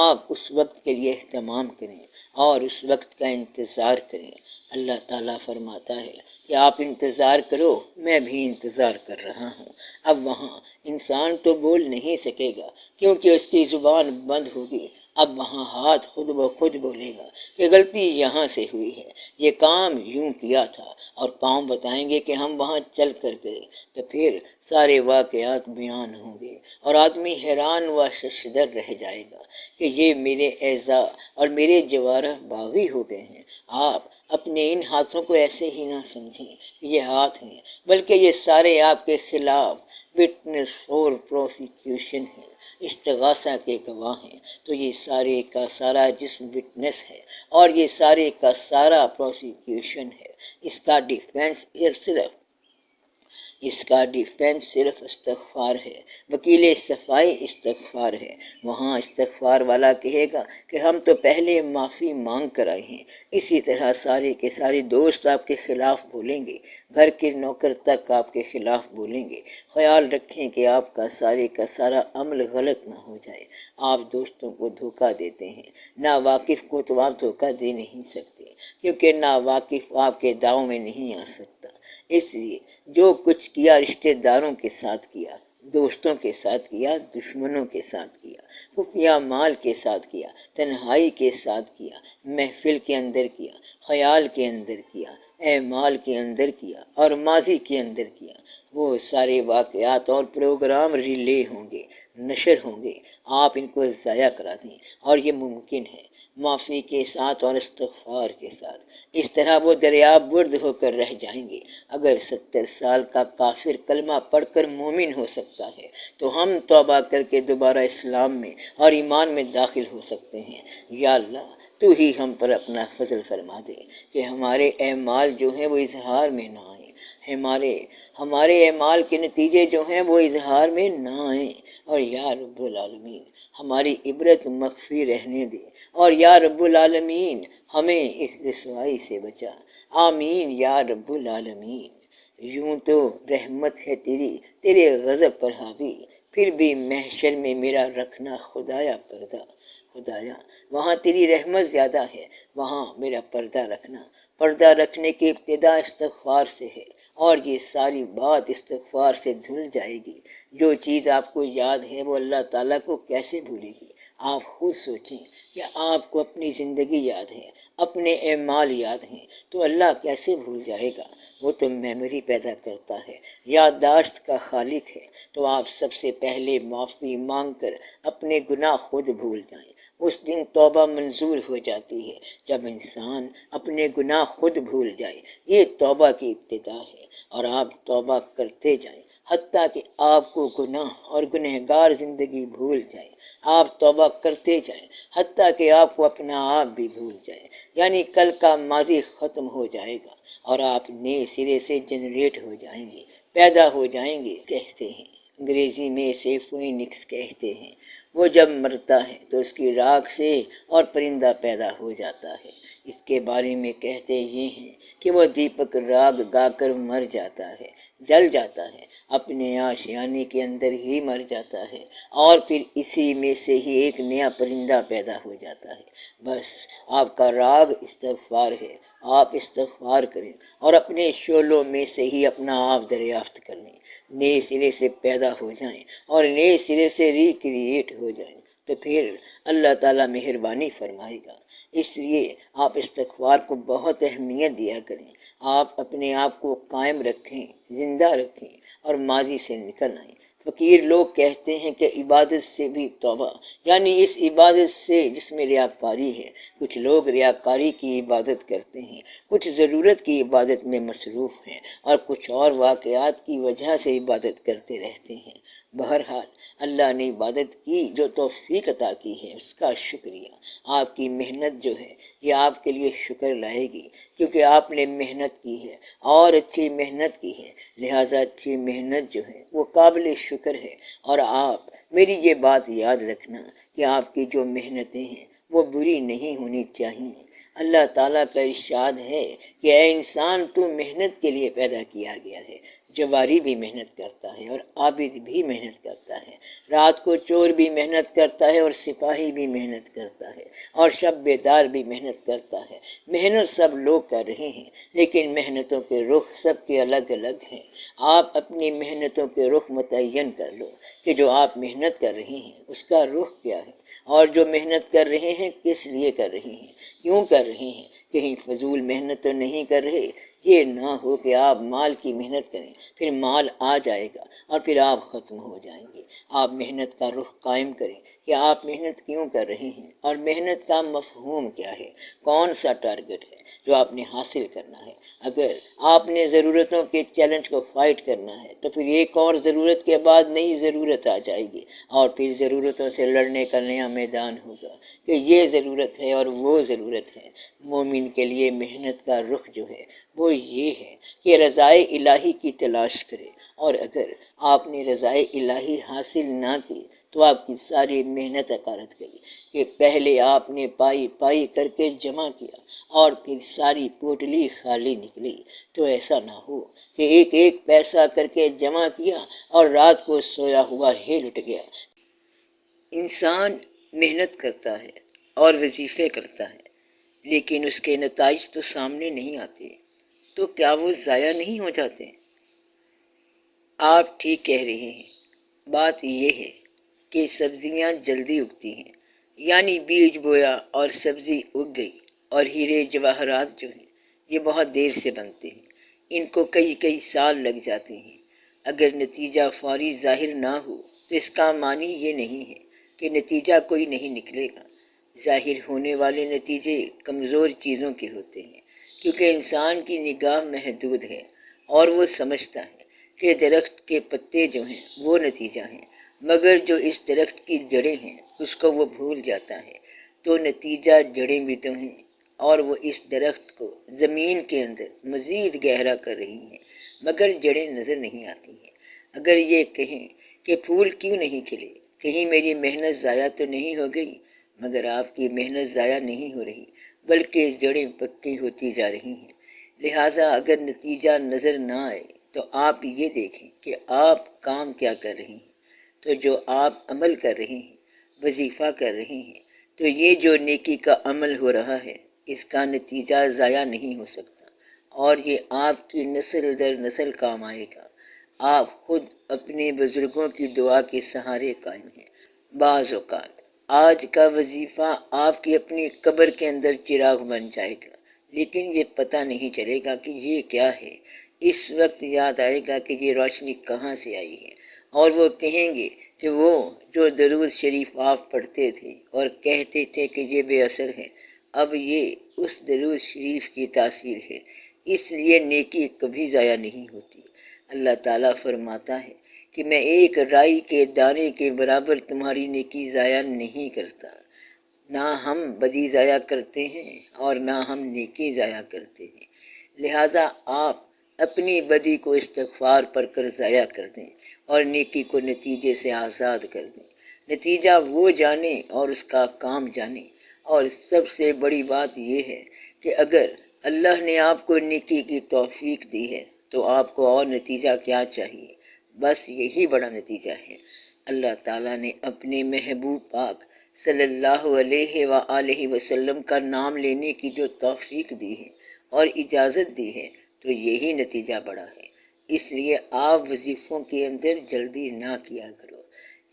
آپ اس وقت کے لیے اہتمام کریں اور اس وقت کا انتظار کریں۔ اللہ تعالیٰ فرماتا ہے کہ آپ انتظار کرو، میں بھی انتظار کر رہا ہوں۔ اب وہاں انسان تو بول نہیں سکے گا کیونکہ اس کی زبان بند ہوگی، اب وہاں ہاتھ خود بخود بولے گا کہ غلطی یہاں سے ہوئی ہے، یہ کام یوں کیا تھا، اور پاؤں بتائیں گے کہ ہم وہاں چل کر گئے، تو پھر سارے واقعات بیان ہوں گے اور آدمی حیران و ششدر رہ جائے گا کہ یہ میرے اعضاء اور میرے جوارح باغی ہو گئے ہیں۔ آپ اپنے ان ہاتھوں کو ایسے ہی نہ سمجھیں کہ یہ ہاتھ ہیں، بلکہ یہ سارے آپ کے خلاف وٹنس فور پروسیکیوشن ہیں، استغاثہ کے گواہ ہیں۔ تو یہ سارے کا سارا جسم وٹنس ہے اور یہ سارے کا سارا پروسیکیوشن ہے۔ اس کا ڈیفینس صرف استغفار ہے، وکیل صفائی استغفار ہے۔ وہاں استغفار والا کہے گا کہ ہم تو پہلے معافی مانگ کر آئے ہیں۔ اسی طرح سارے کے سارے دوست آپ کے خلاف بولیں گے، گھر کے نوکر تک آپ کے خلاف بولیں گے۔ خیال رکھیں کہ آپ کا سارا عمل غلط نہ ہو جائے۔ آپ دوستوں کو دھوکہ دیتے ہیں، ناواقف کو تو آپ دھوکہ دے نہیں سکتے کیونکہ ناواقف آپ کے داؤں میں نہیں آ سکتا۔ اس لیے جو کچھ کیا رشتہ داروں کے ساتھ کیا، دوستوں کے ساتھ کیا، دشمنوں کے ساتھ کیا، خفیہ مال کے ساتھ کیا، تنہائی کے ساتھ کیا، محفل کے اندر کیا، خیال کے اندر کیا، اعمال کے اندر کیا اور ماضی کے اندر کیا، وہ سارے واقعات اور پروگرام ریلے ہوں گے، نشر ہوں گے۔ آپ ان کو ضائع کرا دیں اور یہ ممکن ہے معافی کے ساتھ اور استغفار کے ساتھ۔ اس طرح وہ دریا برد ہو کر رہ جائیں گے۔ اگر 70 سال کا کافر کلمہ پڑھ کر مومن ہو سکتا ہے تو ہم توبہ کر کے دوبارہ اسلام میں اور ایمان میں داخل ہو سکتے ہیں۔ یا اللہ تو ہی ہم پر اپنا فضل فرما دے کہ ہمارے اعمال جو ہیں وہ اظہار میں نہ آئیں، ہمارے اعمال کے نتیجے جو ہیں وہ اظہار میں نہ آئیں، اور یا رب العالمین ہماری عبرت مخفی رہنے دے، اور یا رب العالمین ہمیں اس رسوائی سے بچا۔ آمین یا رب العالمین۔ یوں تو رحمت ہے تیری، تیرے غضب پر حاوی، پھر بھی محشر میں میرا رکھنا خدایا پردہ۔ خدایا وہاں تیری رحمت زیادہ ہے، وہاں میرا پردہ رکھنا۔ پردہ رکھنے کی ابتدا استغفار سے ہے اور یہ ساری بات استغفار سے دھل جائے گی۔ جو چیز آپ کو یاد ہے وہ اللہ تعالیٰ کو کیسے بھولے گی؟ آپ خود سوچیں کہ آپ کو اپنی زندگی یاد ہے، اپنے اعمال یاد ہیں، تو اللہ کیسے بھول جائے گا؟ وہ تو میموری پیدا کرتا ہے، یادداشت کا خالق ہے۔ تو آپ سب سے پہلے معافی مانگ کر اپنے گناہ خود بھول جائیں۔ اس دن توبہ منظور ہو جاتی ہے جب انسان اپنے گناہ خود بھول جائے۔ یہ توبہ کی ابتدا ہے اور آپ توبہ کرتے جائیں حتیٰ کہ آپ کو گناہ اور گنہگار زندگی بھول جائے۔ آپ توبہ کرتے جائیں حتیٰ کہ آپ کو اپنا آپ بھی بھول جائے، یعنی کل کا ماضی ختم ہو جائے گا اور آپ نئے سرے سے جنریٹ ہو جائیں گے، پیدا ہو جائیں گے۔ کہتے ہیں انگریزی میں اسے فوئنکس کہتے ہیں، وہ جب مرتا ہے تو اس کی راکھ سے اور پرندہ پیدا ہو جاتا ہے۔ اس کے بارے میں کہتے یہ ہیں کہ وہ دیپک راگ گا کر مر جاتا ہے، جل جاتا ہے، اپنے آشیانے کے اندر ہی مر جاتا ہے اور پھر اسی میں سے ہی ایک نیا پرندہ پیدا ہو جاتا ہے۔ بس آپ کا راگ استغفار ہے، آپ استغفار کریں اور اپنے شعلوں میں سے ہی اپنا آپ دریافت کر لیں، نئے سرے سے پیدا ہو جائیں اور نئے سرے سے ریکریٹ ہو جائیں، تو پھر اللہ تعالیٰ مہربانی فرمائے گا۔ اس لیے آپ استغفار کو بہت اہمیت دیا کریں۔ آپ اپنے آپ کو قائم رکھیں، زندہ رکھیں اور ماضی سے نکل آئیں۔ فقیر لوگ کہتے ہیں کہ عبادت سے بھی توبہ، یعنی اس عبادت سے جس میں ریاکاری ہے۔ کچھ لوگ ریاکاری کی عبادت کرتے ہیں، کچھ ضرورت کی عبادت میں مصروف ہیں، اور کچھ اور واقعات کی وجہ سے عبادت کرتے رہتے ہیں۔ بہرحال اللہ نے عبادت کی جو توفیق عطا کی ہے اس کا شکریہ۔ آپ کی محنت جو ہے یہ آپ کے لیے شکر لائے گی، کیونکہ آپ نے محنت کی ہے اور اچھی محنت کی ہے، لہٰذا اچھی محنت جو ہے وہ قابل شکر ہے۔ اور آپ میری یہ بات یاد رکھنا کہ آپ کی جو محنتیں ہیں وہ بری نہیں ہونی چاہیے۔ اللہ تعالیٰ کا ارشاد ہے کہ اے انسان تو محنت کے لیے پیدا کیا گیا ہے۔ جواری بھی محنت کرتا ہے اور عابد بھی محنت کرتا ہے، رات کو چور بھی محنت کرتا ہے اور سپاہی بھی محنت کرتا ہے، اور شب بیدار بھی محنت کرتا ہے۔ محنت سب لوگ کر رہے ہیں، لیکن محنتوں کے رخ سب کے الگ الگ ہیں۔ آپ اپنی محنتوں کے رخ متعین کر لو کہ جو آپ محنت کر رہے ہیں اس کا رخ کیا ہے، اور جو محنت کر رہے ہیں کس لیے کر رہے ہیں، کیوں کر رہے ہیں۔ کہیں فضول محنت تو نہیں کر رہے، یہ نہ ہو کہ آپ مال کی محنت کریں، پھر مال آ جائے گا اور پھر آپ ختم ہو جائیں گے۔ آپ محنت کا رخ قائم کریں کہ آپ محنت کیوں کر رہے ہیں، اور محنت کا مفہوم کیا ہے، کون سا ٹارگٹ ہے جو آپ نے حاصل کرنا ہے۔ اگر آپ نے ضرورتوں کے چیلنج کو فائٹ کرنا ہے تو پھر ایک اور ضرورت کے بعد نئی ضرورت آ جائے گی، اور پھر ضرورتوں سے لڑنے کا نیا میدان ہوگا کہ یہ ضرورت ہے اور وہ ضرورت ہے۔ مومن کے لیے محنت کا رخ جو ہے وہ یہ ہے کہ رضائے الہی کی تلاش کرے، اور اگر آپ نے رضائے الہی حاصل نہ کی تو آپ کی ساری محنت اکارت گئی کہ پہلے آپ نے پائی پائی کر کے جمع کیا اور پھر ساری پوٹلی خالی نکلی۔ تو ایسا نہ ہو کہ ایک ایک پیسہ کر کے جمع کیا اور رات کو سویا ہوا ہی لٹ گیا۔ انسان محنت کرتا ہے اور وظیفے کرتا ہے، لیکن اس کے نتائج تو سامنے نہیں آتے، تو کیا وہ ضائع نہیں ہو جاتے؟ آپ ٹھیک کہہ رہے ہیں۔ بات یہ ہے کہ سبزیاں جلدی اگتی ہیں، یعنی بیج بویا اور سبزی اگ گئی، اور ہیرے جواہرات جو ہیں یہ بہت دیر سے بنتے ہیں، ان کو کئی کئی سال لگ جاتے ہیں۔ اگر نتیجہ فوری ظاہر نہ ہو تو اس کا معنی یہ نہیں ہے کہ نتیجہ کوئی نہیں نکلے گا۔ ظاہر ہونے والے نتیجے کمزور چیزوں کے ہوتے ہیں، کیونکہ انسان کی نگاہ محدود ہے اور وہ سمجھتا ہے کہ درخت کے پتے جو ہیں وہ نتیجہ ہیں، مگر جو اس درخت کی جڑیں ہیں اس کو وہ بھول جاتا ہے۔ تو نتیجہ جڑیں بھی تو ہیں، اور وہ اس درخت کو زمین کے اندر مزید گہرا کر رہی ہیں، مگر جڑیں نظر نہیں آتی ہیں۔ اگر یہ کہیں کہ پھول کیوں نہیں کھلے، کہیں میری محنت ضائع تو نہیں ہو گئی، مگر آپ کی محنت ضائع نہیں ہو رہی، بلکہ جڑیں پکی ہوتی جا رہی ہیں۔ لہٰذا اگر نتیجہ نظر نہ آئے تو آپ یہ دیکھیں کہ آپ کام کیا کر رہے ہیں۔ تو جو آپ عمل کر رہے ہیں، وظیفہ کر رہے ہیں، تو یہ جو نیکی کا عمل ہو رہا ہے اس کا نتیجہ ضائع نہیں ہو سکتا، اور یہ آپ کی نسل در نسل کام آئے گا۔ آپ خود اپنے بزرگوں کی دعا کے سہارے قائم ہیں۔ بعض اوقات آج کا وظیفہ آپ کی اپنی قبر کے اندر چراغ بن جائے گا، لیکن یہ پتہ نہیں چلے گا کہ یہ کیا ہے۔ اس وقت یاد آئے گا کہ یہ روشنی کہاں سے آئی ہے، اور وہ کہیں گے کہ وہ جو درود شریف آپ پڑھتے تھے اور کہتے تھے کہ یہ بے اثر ہے، اب یہ اس درود شریف کی تاثیر ہے۔ اس لیے نیکی کبھی ضائع نہیں ہوتی۔ اللہ تعالیٰ فرماتا ہے کہ میں ایک رائی کے دانے کے برابر تمہاری نیکی ضائع نہیں کرتا۔ نہ ہم بدی ضائع کرتے ہیں اور نہ ہم نیکی ضائع کرتے ہیں۔ لہٰذا آپ اپنی بدی کو استغفار پڑھ کر ضائع کر دیں اور نیکی کو نتیجے سے آزاد کر دیں۔ نتیجہ وہ جانے اور اس کا کام جانے۔ اور سب سے بڑی بات یہ ہے کہ اگر اللہ نے آپ کو نیکی کی توفیق دی ہے تو آپ کو اور نتیجہ کیا چاہیے؟ بس یہی بڑا نتیجہ ہے۔ اللہ تعالیٰ نے اپنے محبوب پاک صلی اللہ علیہ وآلہ وسلم کا نام لینے کی جو توفیق دی ہے اور اجازت دی ہے تو یہی نتیجہ بڑا ہے۔ اس لیے آپ وظیفوں کے اندر جلدی نہ کیا کرو۔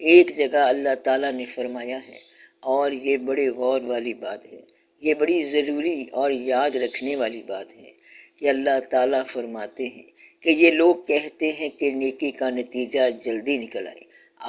ایک جگہ اللہ تعالیٰ نے فرمایا ہے، اور یہ بڑے غور والی بات ہے، یہ بڑی ضروری اور یاد رکھنے والی بات ہے، کہ اللہ تعالیٰ فرماتے ہیں کہ یہ لوگ کہتے ہیں کہ نیکی کا نتیجہ جلدی نکل آئے،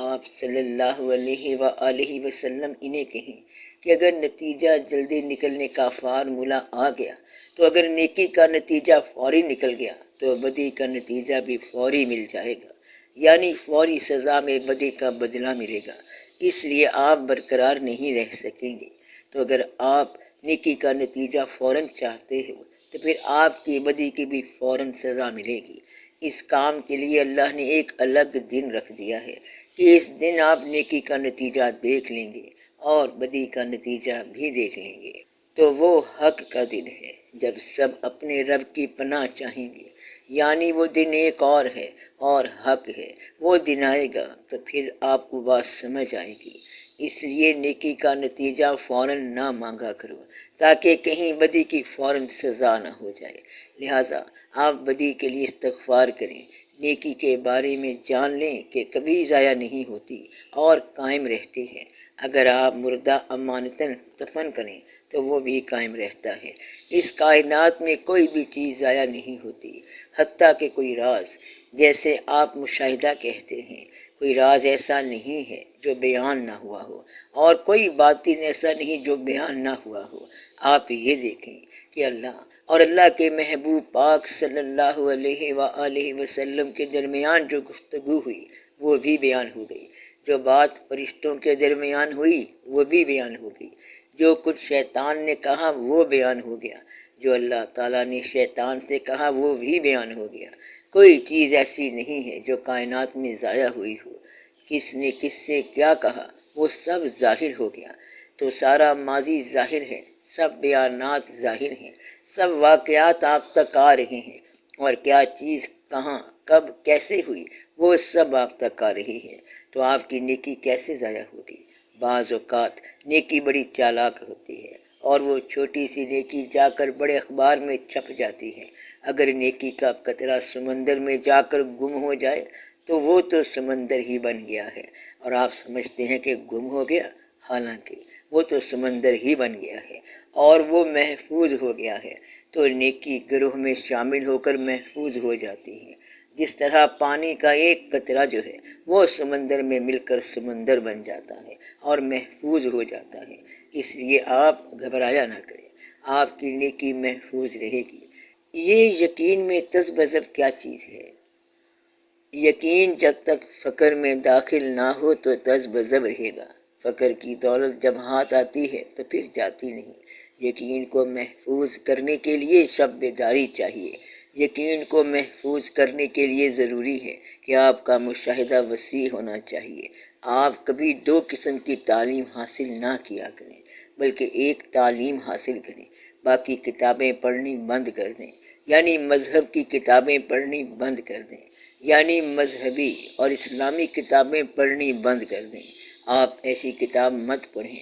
آپ صلی اللہ علیہ وآلہ وسلم انہیں کہیں کہ اگر نتیجہ جلدی نکلنے کا فارمولہ آ گیا تو اگر نیکی کا نتیجہ فوری نکل گیا تو بدی کا نتیجہ بھی فوری مل جائے گا، یعنی فوری سزا میں بدی کا بدلہ ملے گا، اس لیے آپ برقرار نہیں رہ سکیں گے۔ تو اگر آپ نیکی کا نتیجہ فوراً چاہتے ہو تو پھر آپ کی بدی کی بھی فوراً سزا ملے گی۔ اس کام کے لیے اللہ نے ایک الگ دن رکھ دیا ہے کہ اس دن آپ نیکی کا نتیجہ دیکھ لیں گے اور بدی کا نتیجہ بھی دیکھ لیں گے۔ تو وہ حق کا دن ہے جب سب اپنے رب کی پناہ چاہیں گے، یعنی وہ دن ایک اور ہے اور حق ہے، وہ دن آئے گا تو پھر آپ کو بات سمجھ آئے گی۔ اس لیے نیکی کا نتیجہ فوراً نہ مانگا کرو تاکہ کہیں بدی کی فوراً سزا نہ ہو جائے، لہٰذا آپ بدی کے لیے استغفار کریں، نیکی کے بارے میں جان لیں کہ کبھی ضائع نہیں ہوتی اور قائم رہتی ہے۔ اگر آپ مردہ امانتاً دفن کریں تو وہ بھی قائم رہتا ہے۔ اس کائنات میں کوئی بھی چیز ضائع نہیں ہوتی، حتیٰ کہ کوئی راز، جیسے آپ مشاہدہ کہتے ہیں، کوئی راز ایسا نہیں ہے جو بیان نہ ہوا ہو، اور کوئی باطن ایسا نہیں جو بیان نہ ہوا ہو۔ آپ یہ دیکھیں کہ اللہ اور اللہ کے محبوب پاک صلی اللہ علیہ وآلہ وسلم کے درمیان جو گفتگو ہوئی وہ بھی بیان ہو گئی، جو بات فرشتوں کے درمیان ہوئی وہ بھی بیان ہو گئی، جو کچھ شیطان نے کہا وہ بیان ہو گیا، جو اللہ تعالیٰ نے شیطان سے کہا وہ بھی بیان ہو گیا۔ کوئی چیز ایسی نہیں ہے جو کائنات میں ضائع ہوئی ہو، کس نے کس سے کیا کہا وہ سب ظاہر ہو گیا۔ تو سارا ماضی ظاہر ہے، سب بیانات ظاہر ہیں، سب واقعات آپ تک آ رہے ہیں، اور کیا چیز کہاں کب کیسے ہوئی وہ سب آپ تک آ رہی ہے۔ تو آپ کی نیکی کیسے ضائع ہوگی؟ بعض اوقات نیکی بڑی چالاک ہوتی ہے اور وہ چھوٹی سی نیکی جا کر بڑے اخبار میں چھپ جاتی ہے۔ اگر نیکی کا قطرہ سمندر میں جا کر گم ہو جائے تو وہ تو سمندر ہی بن گیا ہے، اور آپ سمجھتے ہیں کہ گم ہو گیا، حالانکہ وہ تو سمندر ہی بن گیا ہے اور وہ محفوظ ہو گیا ہے۔ تو نیکی گروہ میں شامل ہو کر محفوظ ہو جاتی ہے، جس طرح پانی کا ایک قطرہ جو ہے وہ سمندر میں مل کر سمندر بن جاتا ہے اور محفوظ ہو جاتا ہے۔ اس لیے آپ گھبرایا نہ کریں، آپ کی نیکی محفوظ رہے گی۔ یہ یقین میں تذبذب کیا چیز ہے؟ یقین جب تک فقر میں داخل نہ ہو تو تذبذب رہے گا، فقر کی دولت جب ہاتھ آتی ہے تو پھر جاتی نہیں۔ یقین کو محفوظ کرنے کے لیے شب بیداری چاہیے، یقین کو محفوظ کرنے کے لیے ضروری ہے کہ آپ کا مشاہدہ وسیع ہونا چاہیے۔ آپ کبھی دو قسم کی تعلیم حاصل نہ کیا کریں، بلکہ ایک تعلیم حاصل کریں، باقی کتابیں پڑھنی بند کر دیں، یعنی مذہب کی کتابیں پڑھنی بند کر دیں، یعنی مذہبی اور اسلامی کتابیں پڑھنی بند کر دیں۔ آپ ایسی کتاب مت پڑھیں،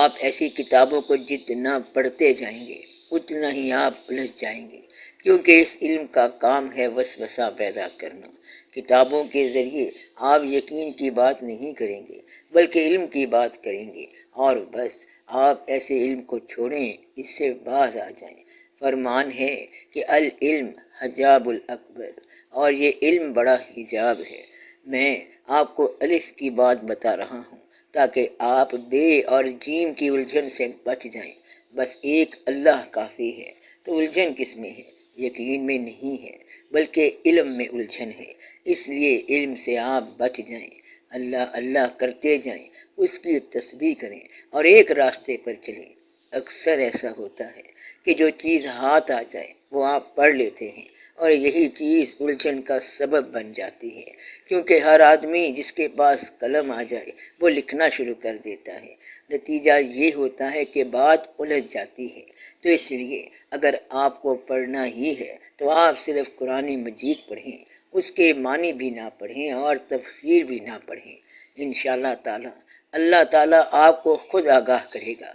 آپ ایسی کتابوں کو جتنا پڑھتے جائیں گے اتنا ہی آپ الجھ جائیں گے، کیونکہ اس علم کا کام ہے وسوسہ پیدا کرنا۔ کتابوں کے ذریعے آپ یقین کی بات نہیں کریں گے بلکہ علم کی بات کریں گے، اور بس آپ ایسے علم کو چھوڑیں، اس سے باز آ جائیں۔ فرمان ہے کہ العلم حجاب الاکبر، اور یہ علم بڑا حجاب ہے۔ میں آپ کو الف کی بات بتا رہا ہوں تاکہ آپ بے اور جیم کی الجھن سے بچ جائیں۔ بس ایک اللہ کافی ہے۔ تو الجھن کس میں ہے؟ یقین میں نہیں ہے بلکہ علم میں الجھن ہے۔ اس لیے علم سے آپ بچ جائیں، اللہ اللہ کرتے جائیں، اس کی تسبیح کریں اور ایک راستے پر چلیں۔ اکثر ایسا ہوتا ہے کہ جو چیز ہاتھ آ جائے وہ آپ پڑھ لیتے ہیں، اور یہی چیز الجھن کا سبب بن جاتی ہے، کیونکہ ہر آدمی جس کے پاس قلم آ جائے وہ لکھنا شروع کر دیتا ہے۔ نتیجہ یہ ہوتا ہے کہ بات الجھ جاتی ہے۔ تو اس لیے اگر آپ کو پڑھنا ہی ہے تو آپ صرف قرآن مجید پڑھیں، اس کے معنی بھی نہ پڑھیں اور تفسیر بھی نہ پڑھیں۔ انشاءاللہ تعالی اللہ تعالیٰ آپ کو خود آگاہ کرے گا۔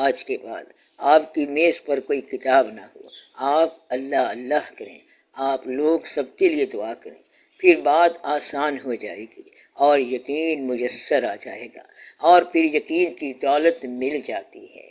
آج کے بعد آپ کی میز پر کوئی کتاب نہ ہو، آپ اللہ اللہ کریں، آپ لوگ سب کے لیے دعا کریں، پھر بات آسان ہو جائے گی اور یقین میسر آ جائے گا، اور پھر یقین کی دولت مل جاتی ہے۔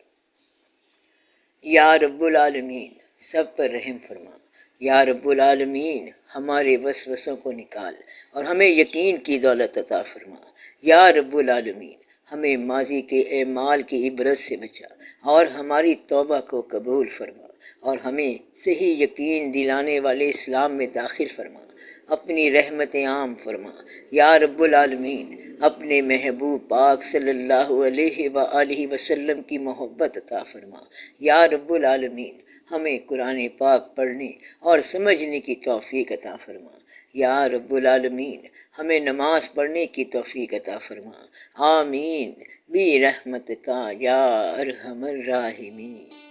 یا رب العالمین سب پر رحم فرما، یا رب العالمین ہمارے وسوسوں کو نکال اور ہمیں یقین کی دولت عطا فرما۔ یا رب العالمین، ہمیں ماضی کے اعمال کی عبرت سے بچا اور ہماری توبہ کو قبول فرما، اور ہمیں صحیح یقین دلانے والے اسلام میں داخل فرما، اپنی رحمت عام فرما۔ یا رب العالمین، اپنے محبوب پاک صلی اللہ علیہ وآلہ وسلم کی محبت عطا فرما۔ یا رب العالمین، ہمیں قرآن پاک پڑھنے اور سمجھنے کی توفیق عطا فرما۔ یا رب العالمین، ہمیں نماز پڑھنے کی توفیق عطا فرما۔ آمین برحمتک یا ارحم الراحمین۔